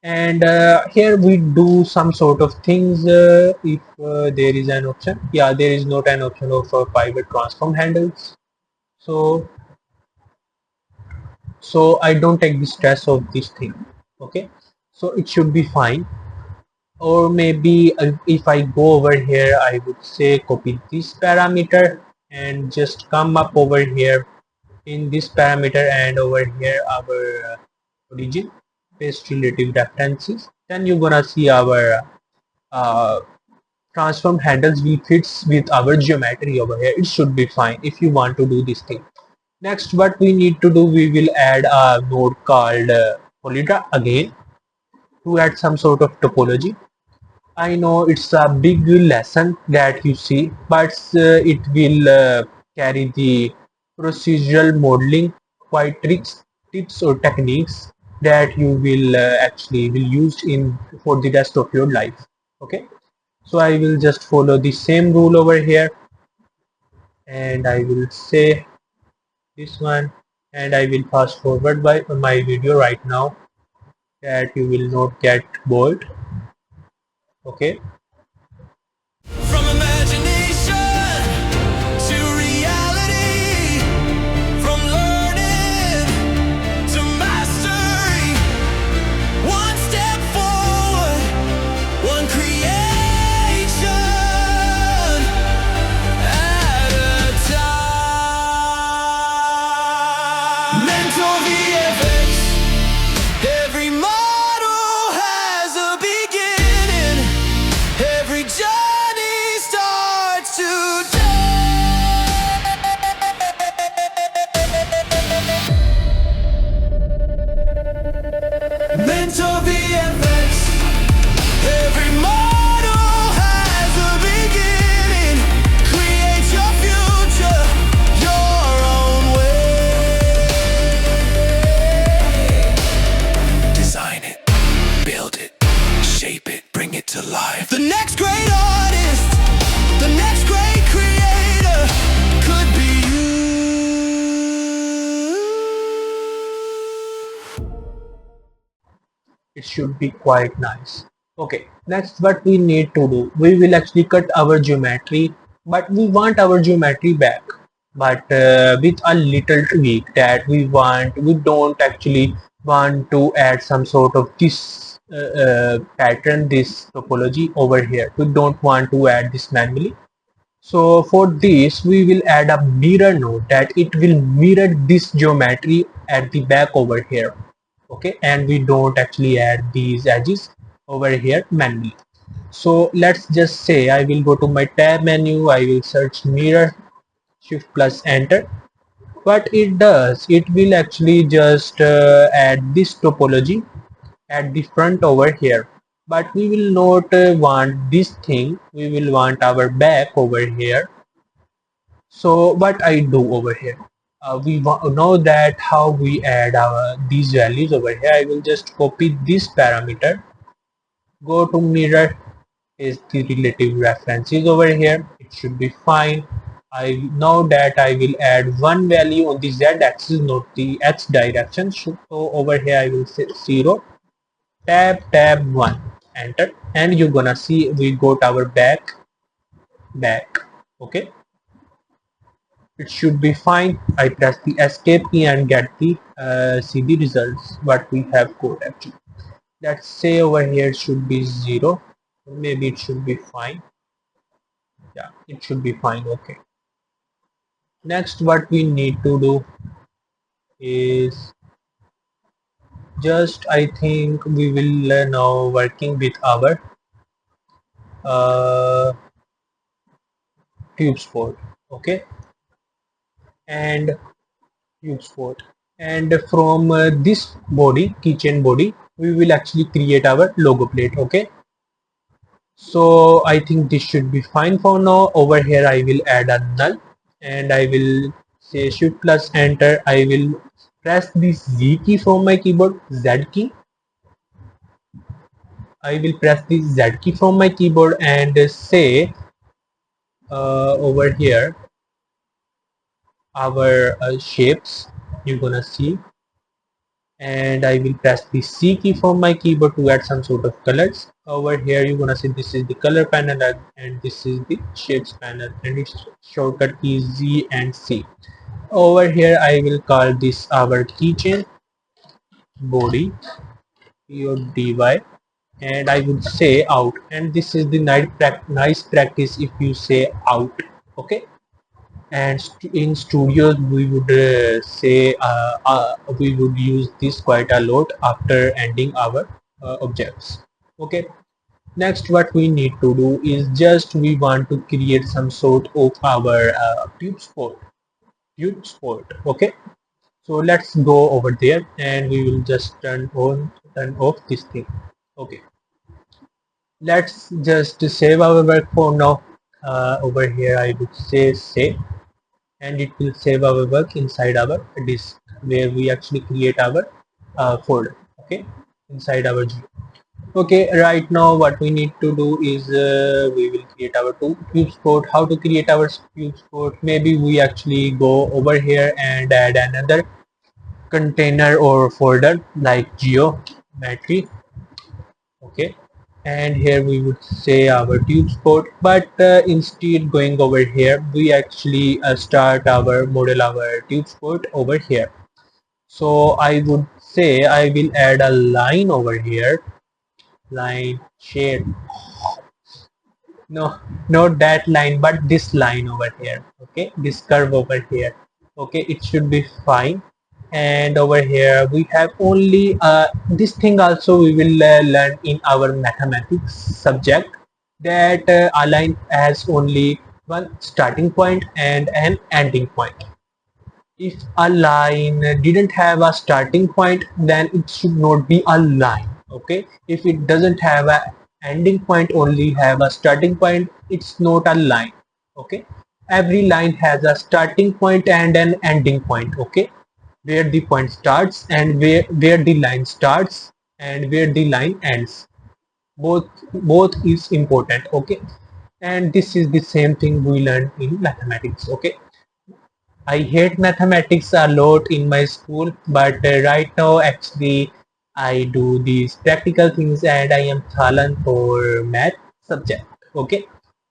And here we do some sort of things. If there is an option, yeah, there is not an option of pivot transform handles, so I don't take the stress of this thing. Okay, so it should be fine. Or maybe if I go over here, I would say copy this parameter and just come up over here in this parameter, and over here our origin, paste relative references. Then you're gonna see our transform handles will fits with our geometry over here. It should be fine if you want to do this thing. Next, what we need to do, we will add a node called Polydra again to add some sort of topology. I know it's a big lesson that you see, but it will carry the procedural modeling, quite tips or techniques that you will actually will use in for the rest of your life. Okay, so I will just follow the same rule over here, and I will say this one, and I will fast forward by my video right now that you will not get bored. Okay, From imagination to reality, from learning to mastery, one step forward, one creation at a time. Mentor VFX, every model has a beginning. Every journey starts today. Mentor VFX. Every model has a beginning. Create your future your own way. Design it, build it, shape it, bring it to life. The next great artist, the next great creator could be you. it should be quite nice. Okay, next what we need to do, we will actually cut our geometry, but we want our geometry back, but with a little tweak that we don't actually want to add some sort of this pattern, this topology over here. We don't want to add this manually. So for this we will add a mirror node that it will mirror this geometry at the back over here. Okay, and we don't actually add these edges over here manually. So let's just say I will go to my tab menu, I will search mirror, shift plus enter. What it does, it will actually just add this topology at the front over here, but we will not want this thing. We will want our back over here. So what I do over here, we know that how we add our these values over here. I will just copy this parameter, go to mirror, is the relative references over here. It should be fine. I know that I will add one value on the z axis, not the x direction. So over here I will say 0, tab 1, enter, and you're gonna see we got our back. Okay, it should be fine. I press the escape key and get the see the results what we have got actually. Let's say over here should be 0, maybe it should be fine. Yeah, it should be fine. Okay, next what we need to do is just, I think we will now working with our uh, tube sport. Okay, and tube sport, and from this body, keychain body, we will actually create our logo plate. Okay, so I think this should be fine for now. Over here I will add a null, and I will say shift plus enter. I will press the Z key from my keyboard, Z key. I will press the Z key from my keyboard and say over here our shapes you're gonna see, and I will press the C key from my keyboard to add some sort of colors. Over here you're gonna see this is the color panel and this is the shapes panel, and its shortcut key is Z and C. Over here I will call this our keychain body, PODY, and I would say out, and this is the nice practice if you say out. Okay, and in studios we would say we would use this quite a lot after ending our objects. Okay, next what we need to do is just we want to create some sort of our tube sport. Okay, so let's go over there and we will just turn off this thing. Okay, let's just save our work for now. Over here I would say save, and it will save our work inside our disk where we actually create our folder. Okay, inside our G. Okay, right now what we need to do is we will create our tube sport. How to create our tube sport? Maybe we actually go over here and add another container or folder like geometry. Okay, and here we would say our tube sport, but instead going over here we actually start our model our tube sport over here. So I would say I will add a line over here, line shade, no, not that line but this line over here. Okay, this curve over here. Okay, it should be fine. And over here we have only this thing also we will learn in our mathematics subject, that a line has only one starting point and an ending point. If a line didn't have a starting point, then it should not be a line. Okay, if it doesn't have a ending point, only have a starting point, it's not a line. Okay, every line has a starting point and an ending point. Okay, where the point starts and where the line starts and where the line ends, both is important. Okay, and this is the same thing we learned in mathematics. Okay, I hate mathematics a lot in my school, but right now actually I do these practical things and I am talent for math subject. Okay,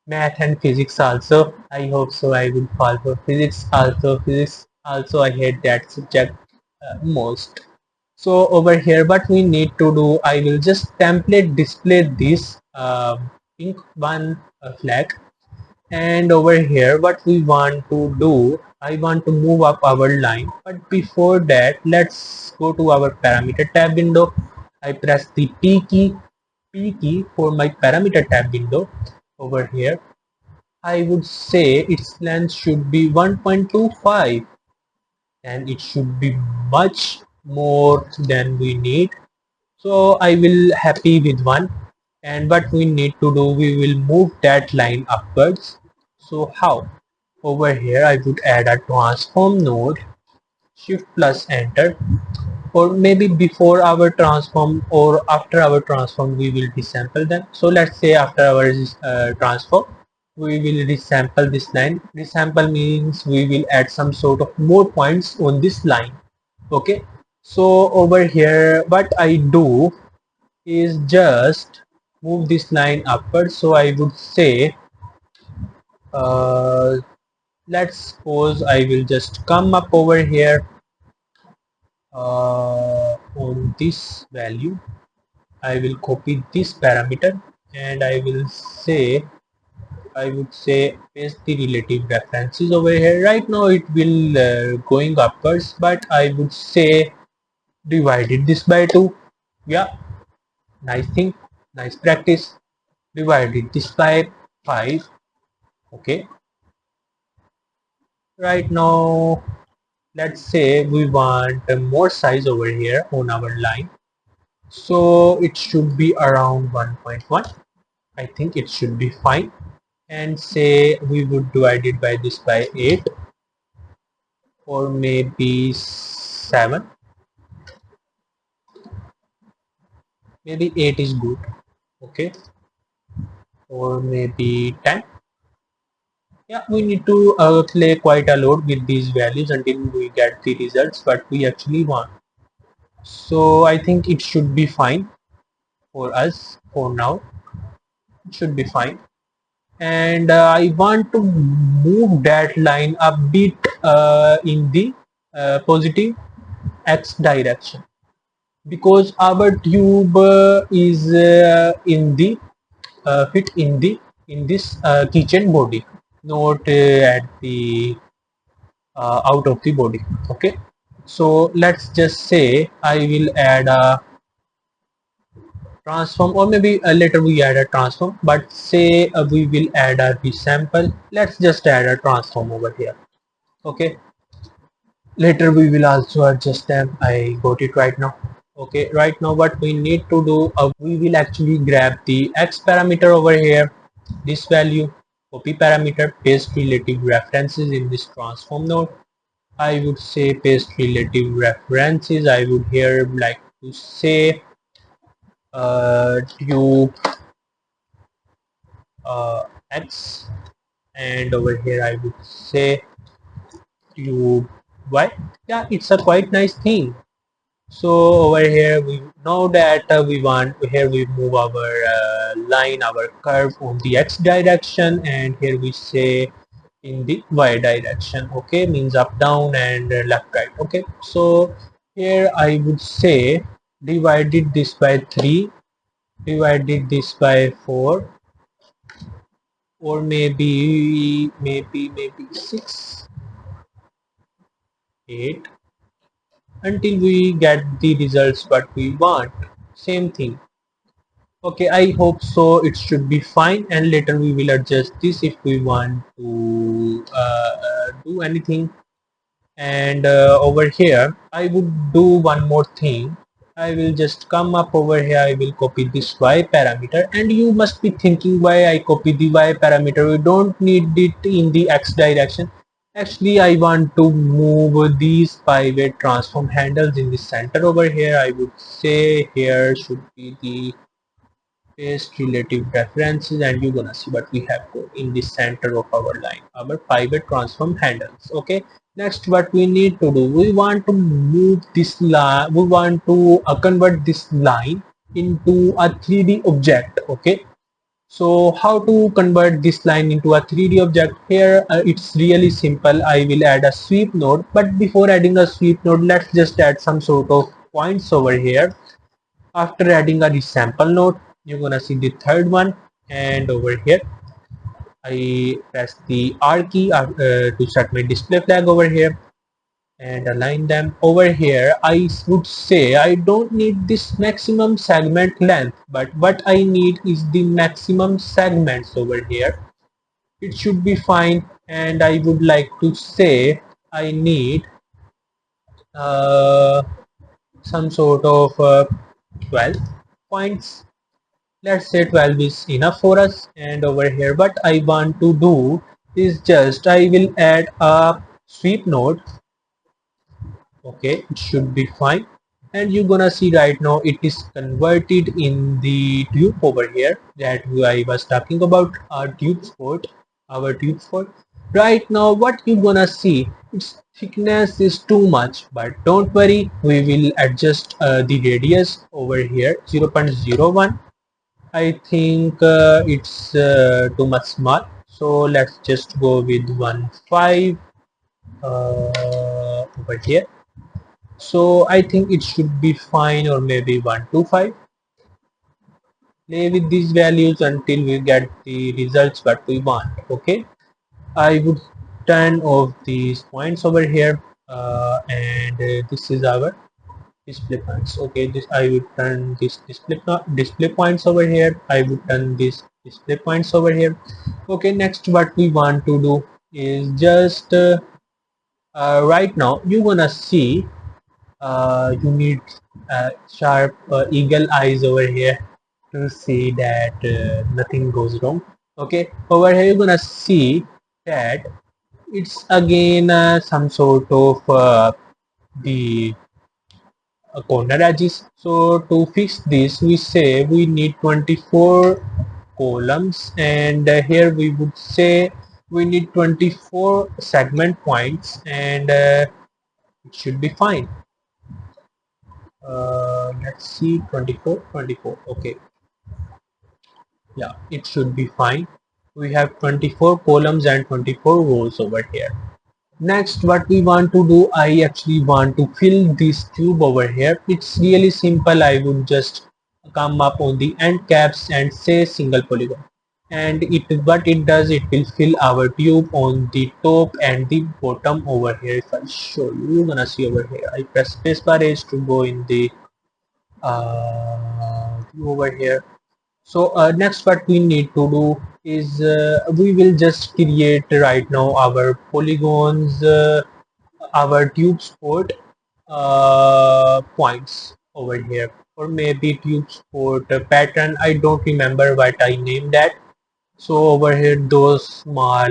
math and physics also. I hope so I will fall for physics also. Physics also I hate that subject most. So over here what we need to do, I will just template display this pink one flag, and over here what we want to do, I want to move up our line, but before that let's go to our parameter tab window. I press the P key for my parameter tab window. Over here I would say its length should be 1.25 and it should be much more than we need. So I will happy with one, and what we need to do, we will move that line upwards. So how? Over here I would add a transform node, shift plus enter, or maybe before our transform or after our transform we will resample them. So let's say after our transform we will resample this line. Resample means we will add some sort of more points on this line. Okay, so over here what I do is just move this line upwards. So I would say uh, let's suppose I will just come up over here on this value. I will copy this parameter and I will say, I would say paste the relative references over here. Right now it will going upwards, but I would say divided this by 2. Yeah, nice thing, nice practice. Divided this by 5. Okay, right now let's say we want more size over here on our line, so it should be around 1.1. I think it should be fine, and say we would divide it by this by 8 or maybe 7. Maybe 8 is good. Okay, or maybe 10. Yeah, we need to play quite a lot with these values until we get the results what we actually want. So I think it should be fine for us for now. It should be fine, and I want to move that line a bit in the positive x direction, because our tube is in the fit in this keychain body, not at the out of the body. Okay, so let's just say I will add a transform, or maybe later we add a transform, but say we will add a resample. Let's just add a transform over here. Okay, later we will also adjust them. I got it right now. Okay, right now what we need to do, we will actually grab the x parameter over here, this value, copy parameter, paste relative references in this transform node. I would say paste relative references. I would here like to say tube x, and over here I would say tube y. Yeah, it's a quite nice thing. So over here we know that we want, here we move our line, our curve on the x direction, and here we say in the y direction. Okay, means up down and left right. Okay, so here I would say divided this by 3, divided this by 4, or maybe 6, 8, until we get the results what we want. Same thing. Okay, I hope so it should be fine, and later we will adjust this if we want to do anything. And over here I would do one more thing. I will just come up over here, I will copy this y parameter, and you must be thinking why I copy the y parameter. We don't need it in the x direction. Actually I want to move these pivot transform handles in the center over here. I would say here should be the paste relative references, and you're gonna see what we have in the center of our line, our pivot transform handles. Okay, next what we need to do, we want to move this line, we want to convert this line into a 3D object. Okay, so how to convert this line into a 3D object? Here it's really simple. I will add a sweep node, but before adding a sweep node, let's just add some sort of points over here. After adding a resample node, you're gonna see the third one, and over here I press the R key to set my display flag over here and align them. Over here I would say I don't need this maximum segment length, but what I need is the maximum segments over here. It should be fine, and I would like to say I need uh, some sort of 12 points. Let's say 12 is enough for us. And over here what I want to do is just I will add a sweep node. Okay, it should be fine. And you're gonna see right now it is converted in the tube over here that I was talking about, our tube sport, our tube sport. Right now what you're gonna see, its thickness is too much, but don't worry, we will adjust the radius over here 0.01. I think it's too much small, so let's just go with 1.5 over here. So I think it should be fine, or maybe 125. Play with these values until we get the results what we want. Okay, I would turn off these points over here, and this is our display points. Okay, this I would turn this display points over here. I would turn this display points over here. Okay, next what we want to do is just right now you're gonna see you need sharp eagle eyes over here to see that nothing goes wrong. Okay, over here you're gonna see that it's again some sort of the corner edges. So to fix this we say we need 24 columns, and here we would say we need 24 segment points, and it should be fine. Let's see, 24, 24. Okay, yeah, it should be fine. We have 24 columns and 24 rows over here. Next, what we want to do, I actually want to fill this tube over here. It's really simple. I would just come up on the end caps and say single polygon, and it what it does, it will fill our tube on the top and the bottom over here. If I show you, you're gonna see over here, I press spacebar H to go in the view over here. So next what we need to do is we will just create right now our polygons, our tube sport points over here, or maybe tube sport pattern. I don't remember what I named that. So over here those small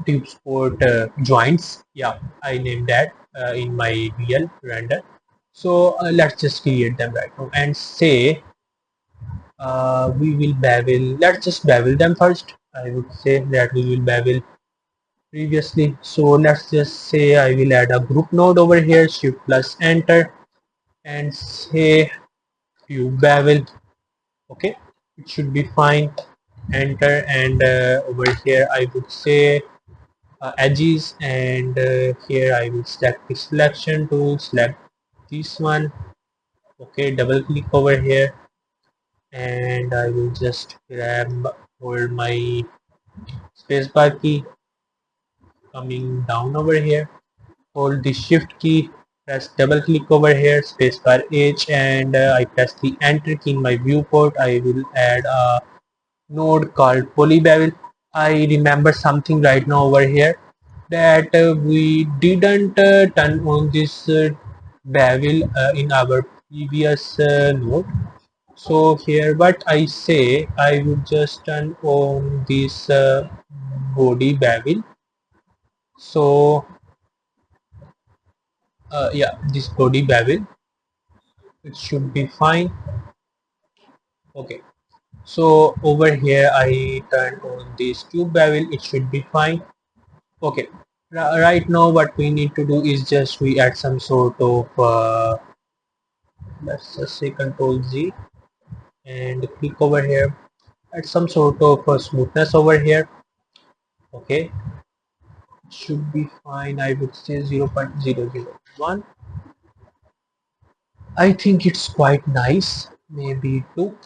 tube sport joints, yeah, I named that in my real render. So let's just create them right now and say we will bevel. Let's just bevel them first. I would say that we will bevel previously. So let's just say I will add a group node over here, shift plus enter, and say view bevel. Okay, it should be fine. Enter, and over here I would say edges, and here I will select the selection tool, select this one. Okay, double click over here, and I will just grab hold my spacebar key, coming down over here, hold the shift key, press double click over here, spacebar H, and I press the enter key in my viewport. I will add a node called polybevel. I remember something right now over here, that we didn't turn on this bevel in our previous node. So here what I say, I would just turn on this body bevel. So yeah, this body bevel, it should be fine. Okay, so over here I turn on this tube bevel, it should be fine. Okay, right now what we need to do is just we add some sort of let's just say control Z and click over here, add some sort of smoothness over here. Okay, it should be fine. I would say 0.001. I think it's quite nice, maybe 2.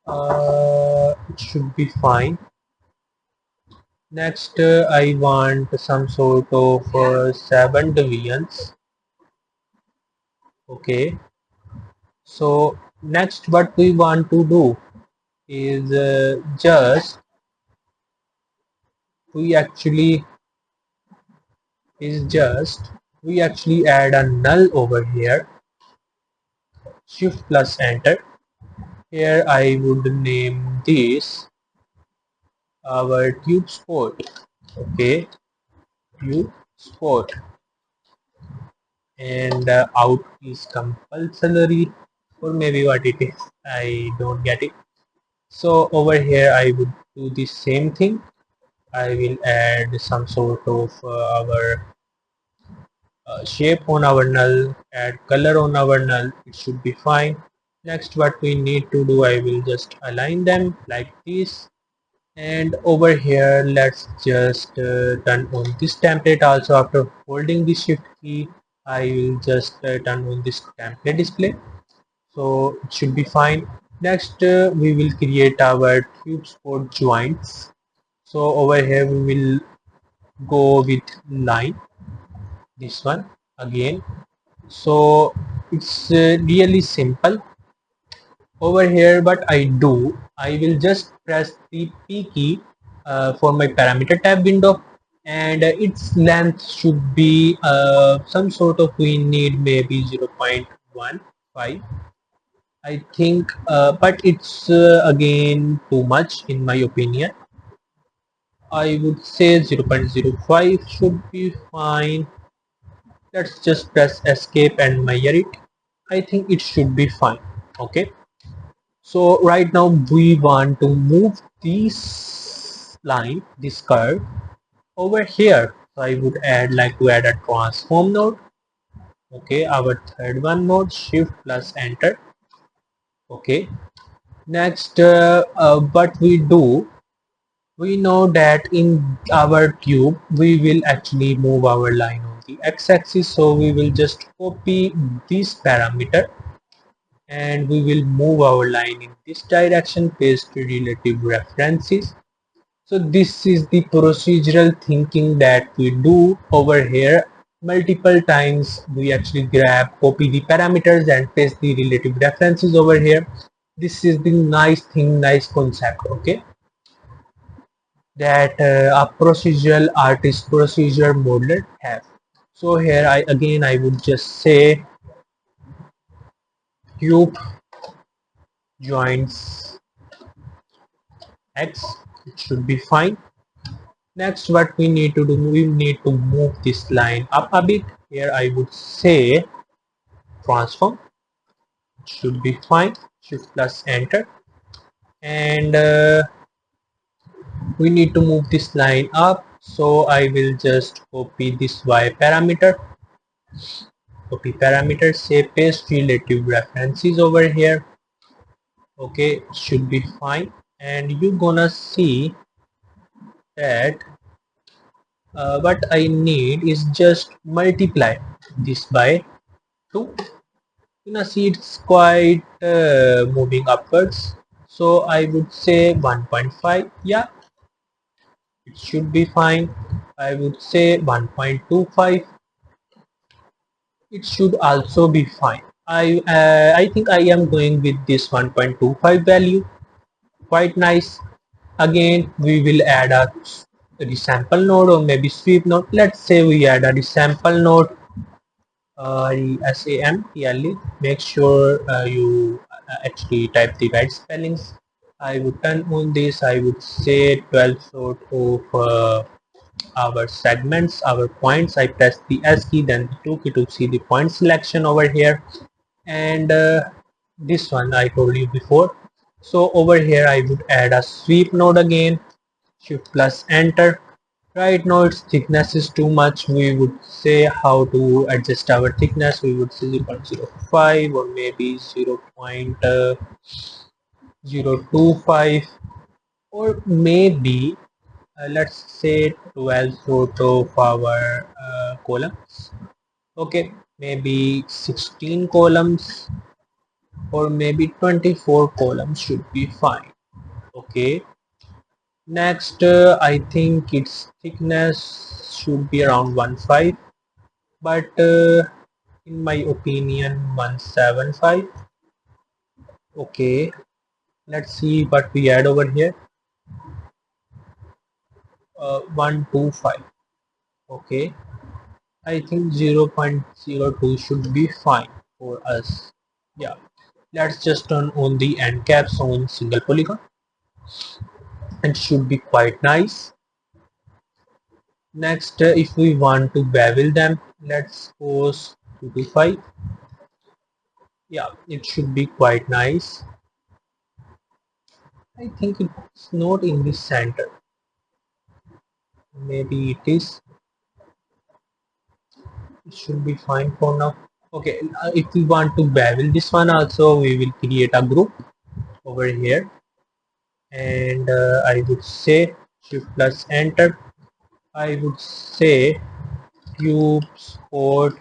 It should be fine. Next I want some sort of 7 divisions. Okay, so next what we want to do is just we actually is just we actually add a null over here. Shift plus enter. Here I would name this our tube sport. Okay, tube sport, and out is compulsory, or maybe what it is, I don't get it. So over here I would do the same thing. I will add some sort of our shape on our null, add color on our null, it should be fine. Next, what we need to do, I will just align them like this. And over here, let's just turn on this template also. After holding the shift key, I will just turn on this template display. So it should be fine. Next, we will create our tube sport joints. So over here, we will go with line, this one again. So it's really simple. Over here what I do, I will just press the P key for my parameter tab window, and its length should be some sort of, we need maybe 0.15, I think, but it's again too much in my opinion. I would say 0.05 should be fine. Let's just press escape and measure it. I think it should be fine. Okay, so right now we want to move this line, this curve over here. So I would like to add a transform node. Okay, our third one node, shift plus enter. Okay, next what we do, we know that in our cube we will actually move our line on the x-axis, so we will just copy this parameter and we will move our line in this direction, paste relative references. So this is the procedural thinking that we do over here. Multiple times we actually grab, copy the parameters and paste the relative references over here. This is the nice thing, nice concept, okay, that a procedural artist, procedure modeler have. So here I would just say cube joints x, it should be fine. Next, what we need to do, we need to move this line up a bit. Here I would say transform, it should be fine. Shift plus enter, and we need to move this line up. So I will just copy this y parameter, copy parameter, say paste relative references over here. Okay, it should be fine, and you're gonna see that what I need is just multiply this by 2. You know, see it's quite moving upwards, so I would say 1.5. Yeah, it should be fine. I would say 1.25. It should also be fine. I think I am going with this 1.25 value. Quite nice. Again, we will add a resample node or maybe sweep node. Let's say we add a resample node, SAMPLE. Make sure you actually type the right spellings. I would turn on this. I would say 12 sort of our segments, our points. I press the S key, then the 2 key to see the point selection over here, and this one I told you before. So over here I would add a sweep node again, shift plus enter. Right now its thickness is too much. We would say how to adjust our thickness. We would say 0.05 or maybe 0.025, or maybe let's say 12 sort of our columns. Okay, maybe 16 columns or maybe 24 columns should be fine. Okay, next I think its thickness should be around 1.5, but in my opinion 1.75. Okay, let's see what we add over here. 1.25. Okay, I think 0.02 should be fine for us. Yeah, Let's just turn on the end caps on single polygon. It should be quite nice. Next, if we want to bevel them, let's suppose 2 to 5. Yeah, it should be quite nice. I think it's not in the center. Maybe it is. It should be fine for now. Okay, if we want to bevel this one also, we will create a group over here, and I would say shift plus enter. I would say cube sport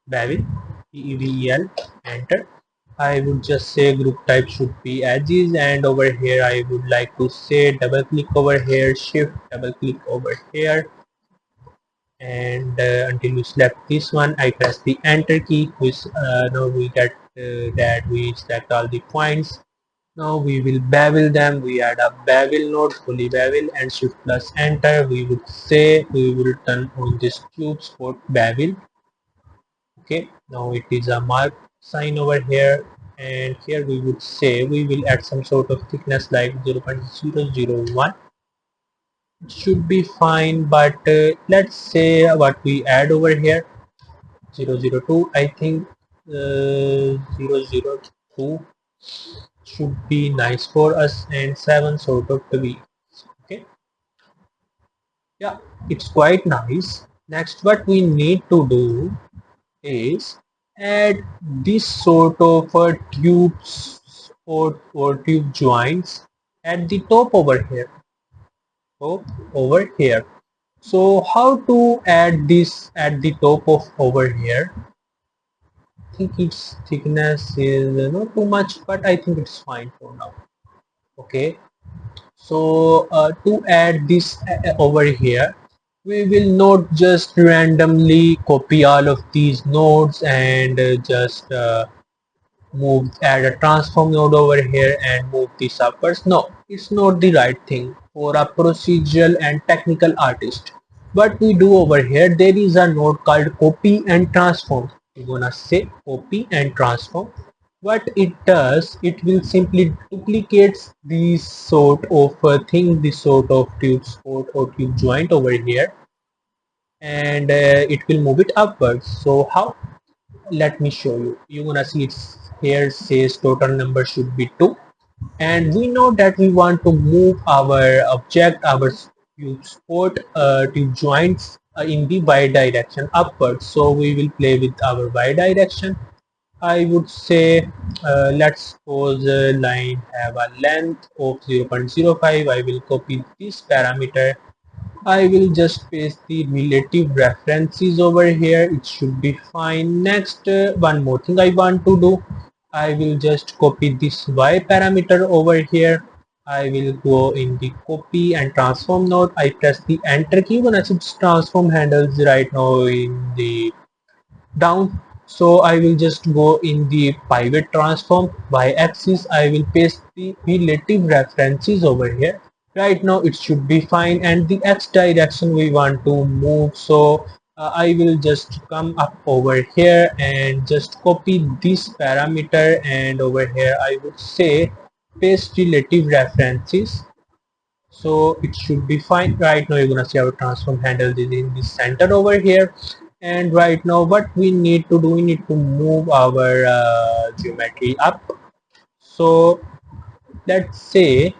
bevel, EVEL, enter. I would just say group type should be as is, and over here I would like to say double click over here, shift double click over here, and until we select this one I press the enter key, which now we get that we select all the points. Now we will bevel them. We add a bevel node, fully bevel, and shift plus enter. We would say we will turn on this cube sport bevel. Okay, now it is a mark sign over here, and here we would say we will add some sort of thickness like 0.001. It should be fine, but let's say what we add over here, 002. I think 002 should be nice for us, and 7 sort of to be okay. Yeah, it's quite nice. Next, what we need to do is add this sort of tubes or tube joints at the top over here. Over here. So how to add this at the top of over here? I think its thickness is not too much, but I think it's fine for now. Okay. So to add this over here, we will not just randomly copy all of these nodes and just add a transform node over here and move this upwards. No, it's not the right thing for a procedural and technical artist. What we do over here, there is a node called copy and transform. We're gonna say copy and transform. What it does, it will simply duplicates these sort of thing, this sort of tube sport or tube joint over here, and it will move it upwards. So how? Let me show you. You're gonna see it's here says total number should be 2, and we know that we want to move our object, our tube sport tube joints in the y direction upwards. So we will play with our y direction. I would say let's suppose line have a length of 0.05. I will copy this parameter. I will just paste the relative references over here. It should be fine. Next, one more thing I want to do. I will just copy this y parameter over here. I will go in the copy and transform node. I press the enter key. When I see transform handles right now in the down, so I will just go in the pivot transform y-axis. I will paste the relative references over here. Right now it should be fine, and the x direction we want to move, so I will just come up over here and just copy this parameter, and over here I would say paste relative references. So it should be fine. Right now you're gonna see our transform handle is in the center over here, and right now what we need to do, we need to move our geometry up. So let's say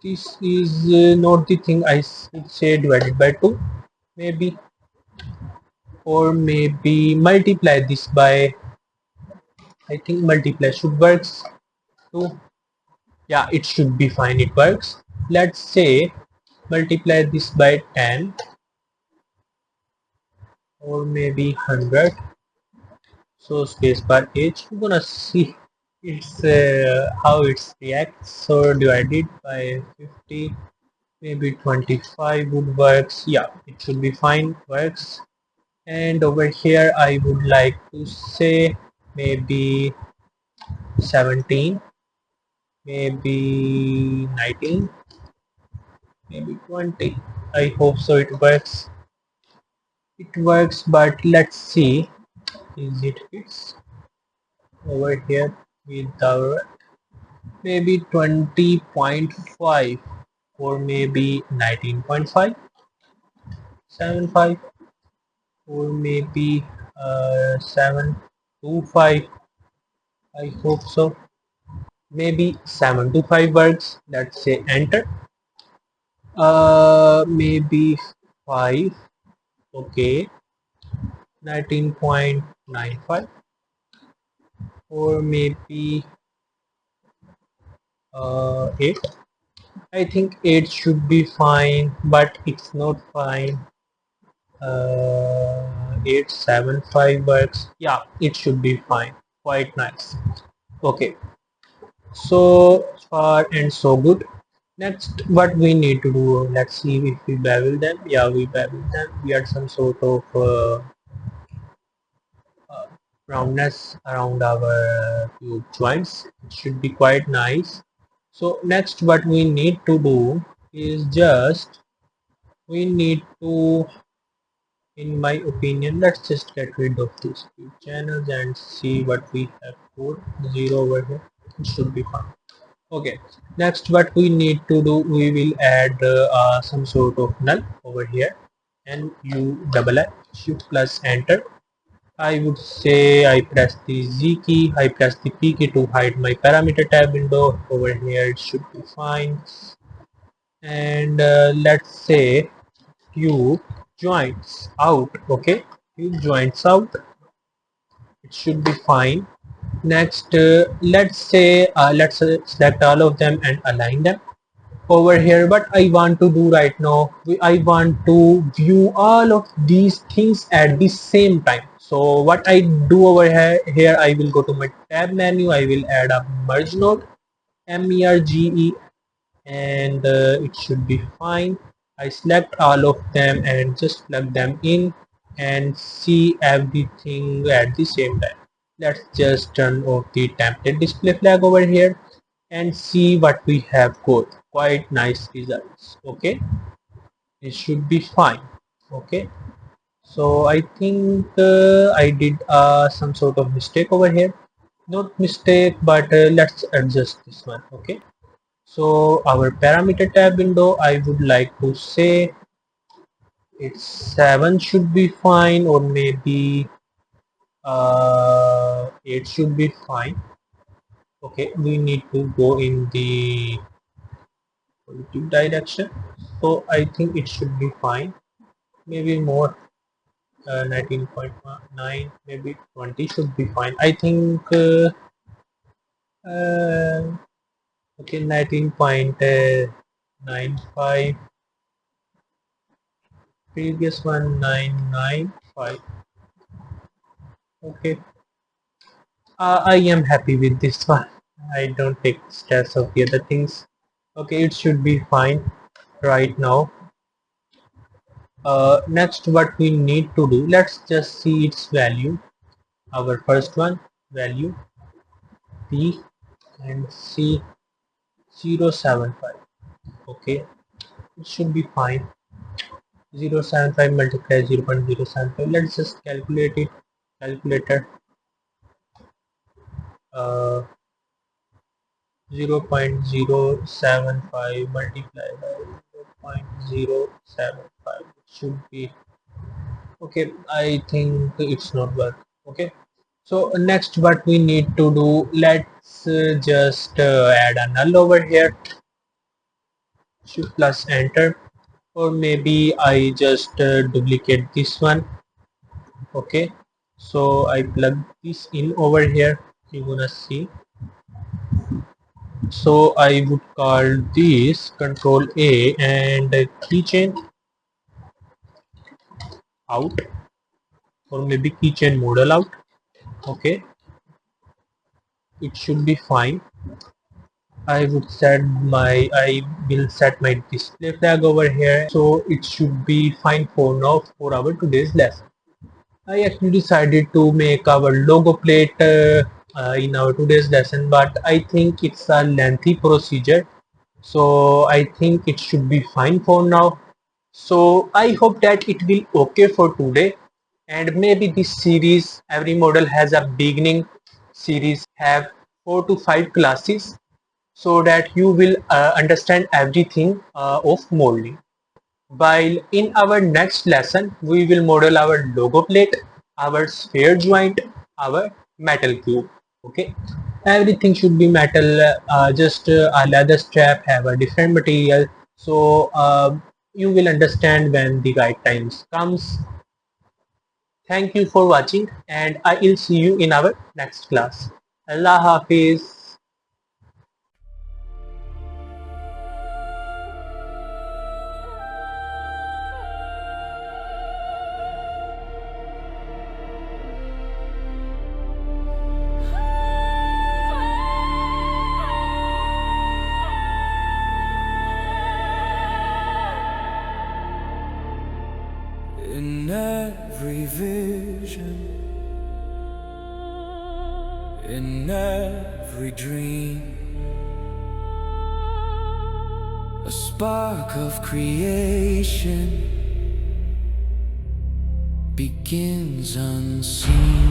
this is not the thing. I should say divided by 2 maybe, or maybe multiply this by, I think multiply should works too. Yeah, it should be fine, it works. Let's say multiply this by 10 or maybe 100. So spacebar H, we're gonna see it's how it's reacts. So divided by 50, maybe 25 would works. Yeah, it should be fine, works. And over here I would like to say maybe 17, maybe 19, maybe 20. I hope so it works. It works, but let's see. is it fits over here with our maybe 20.5 or maybe 19.5, 75 or maybe 725. I hope so. Maybe 725 works. Let's say enter. Maybe 5. Okay, 19.95 or maybe 8. I think 8 should be fine, but it's not fine. 875 works. Yeah, it should be fine. Quite nice. Okay, so far and so good. Next, what we need to do, let's see if we bevel them. Yeah, we bevel them. We add some sort of uh, roundness around our tube joints. It should be quite nice. So next, what we need to do is just we need to, in my opinion, let's just get rid of these two channels and see what we have code 0 over here. It should be fine. Okay, next what we need to do, we will add some sort of null over here, and you double it, shift plus enter. I would say I press the Z key, I press the P key to hide my parameter tab window. Over here it should be fine. And let's say tube joints out. Okay, tube joints out, it should be fine. Next, let's say let's select all of them and align them over here. What I want to do right now, I want to view all of these things at the same time. So what I do over here, I will go to my tab menu, I will add a merge node, merge, and it should be fine. I select all of them and just plug them in and see everything at the same time. Let's just turn off the template display flag over here and see what we have got. Quite nice results. Okay, it should be fine. Okay, so I think I did some sort of mistake over here. Not mistake, but let's adjust this one. Okay, so our parameter tab window, I would like to say it's 7 should be fine, or maybe 8 should be fine. Okay, we need to go in the positive direction, so I think it should be fine. Maybe more, 19.9, maybe 20 should be fine. I think uh, okay, 19.95, previous one 995. Okay, I am happy with this one. I don't take stress of the other things. Okay, it should be fine right now. Next, what we need to do, let's just see its value. Our first one, value P and C 075. Okay, it should be fine. 0.75 multiplied 0.075. Let's just calculate it. Calculator. 0.075 multiplied by 0.075. It should be okay. I think it's not work. Okay. So next, what we need to do, let's just add a null over here. Shift plus enter, or maybe I just duplicate this one. Okay, so I plug this in over here. You're gonna see. So I would call this control A and keychain out, or maybe keychain model out. Okay, it should be fine. I will set my display flag over here, so it should be fine for now for our today's lesson. I actually decided to make our logo plate in our today's lesson, but I think it's a lengthy procedure, so I think it should be fine for now. So I hope that it will okay for today, and maybe this series, every model has a beginning series, have 4 to 5 classes, so that you will understand everything of modeling. While in our next lesson, we will model our logo plate, our sphere joint, our metal cube. Okay, everything should be metal. Just a leather strap have a different material. So you will understand when the right times comes. Thank you for watching, and I will see you in our next class. Allah Hafiz. In every vision, in every dream, a spark of creation begins unseen.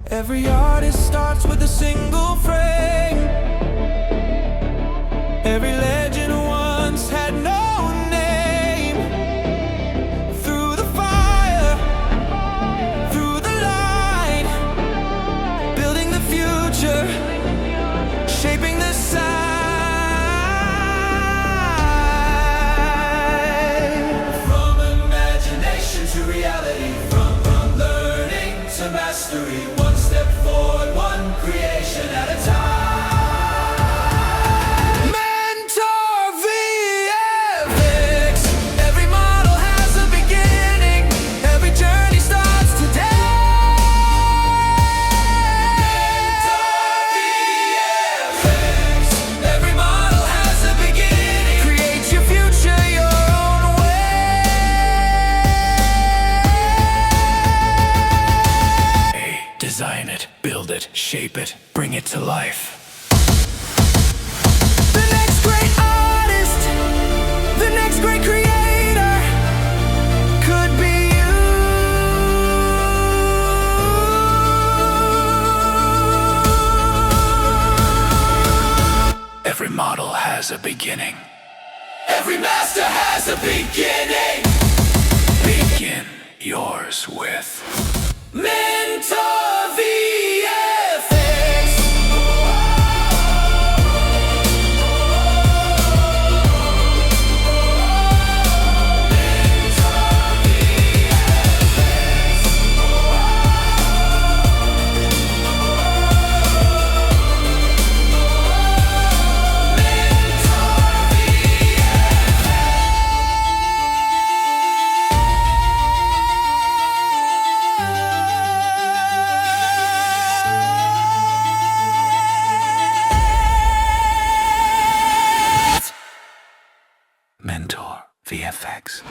Every artist starts with a single frame. Every legend once had no name. Through the fire, through the light, building the future, shaping the side. From imagination to reality, from learning to mastery, one step forward, one creation at a time. Design it, build it, shape it, bring it to life. The next great artist, the next great creator could be you. Every model has a beginning. Every master has a beginning. Begin yours with Mentor VFX. Mentor VFX.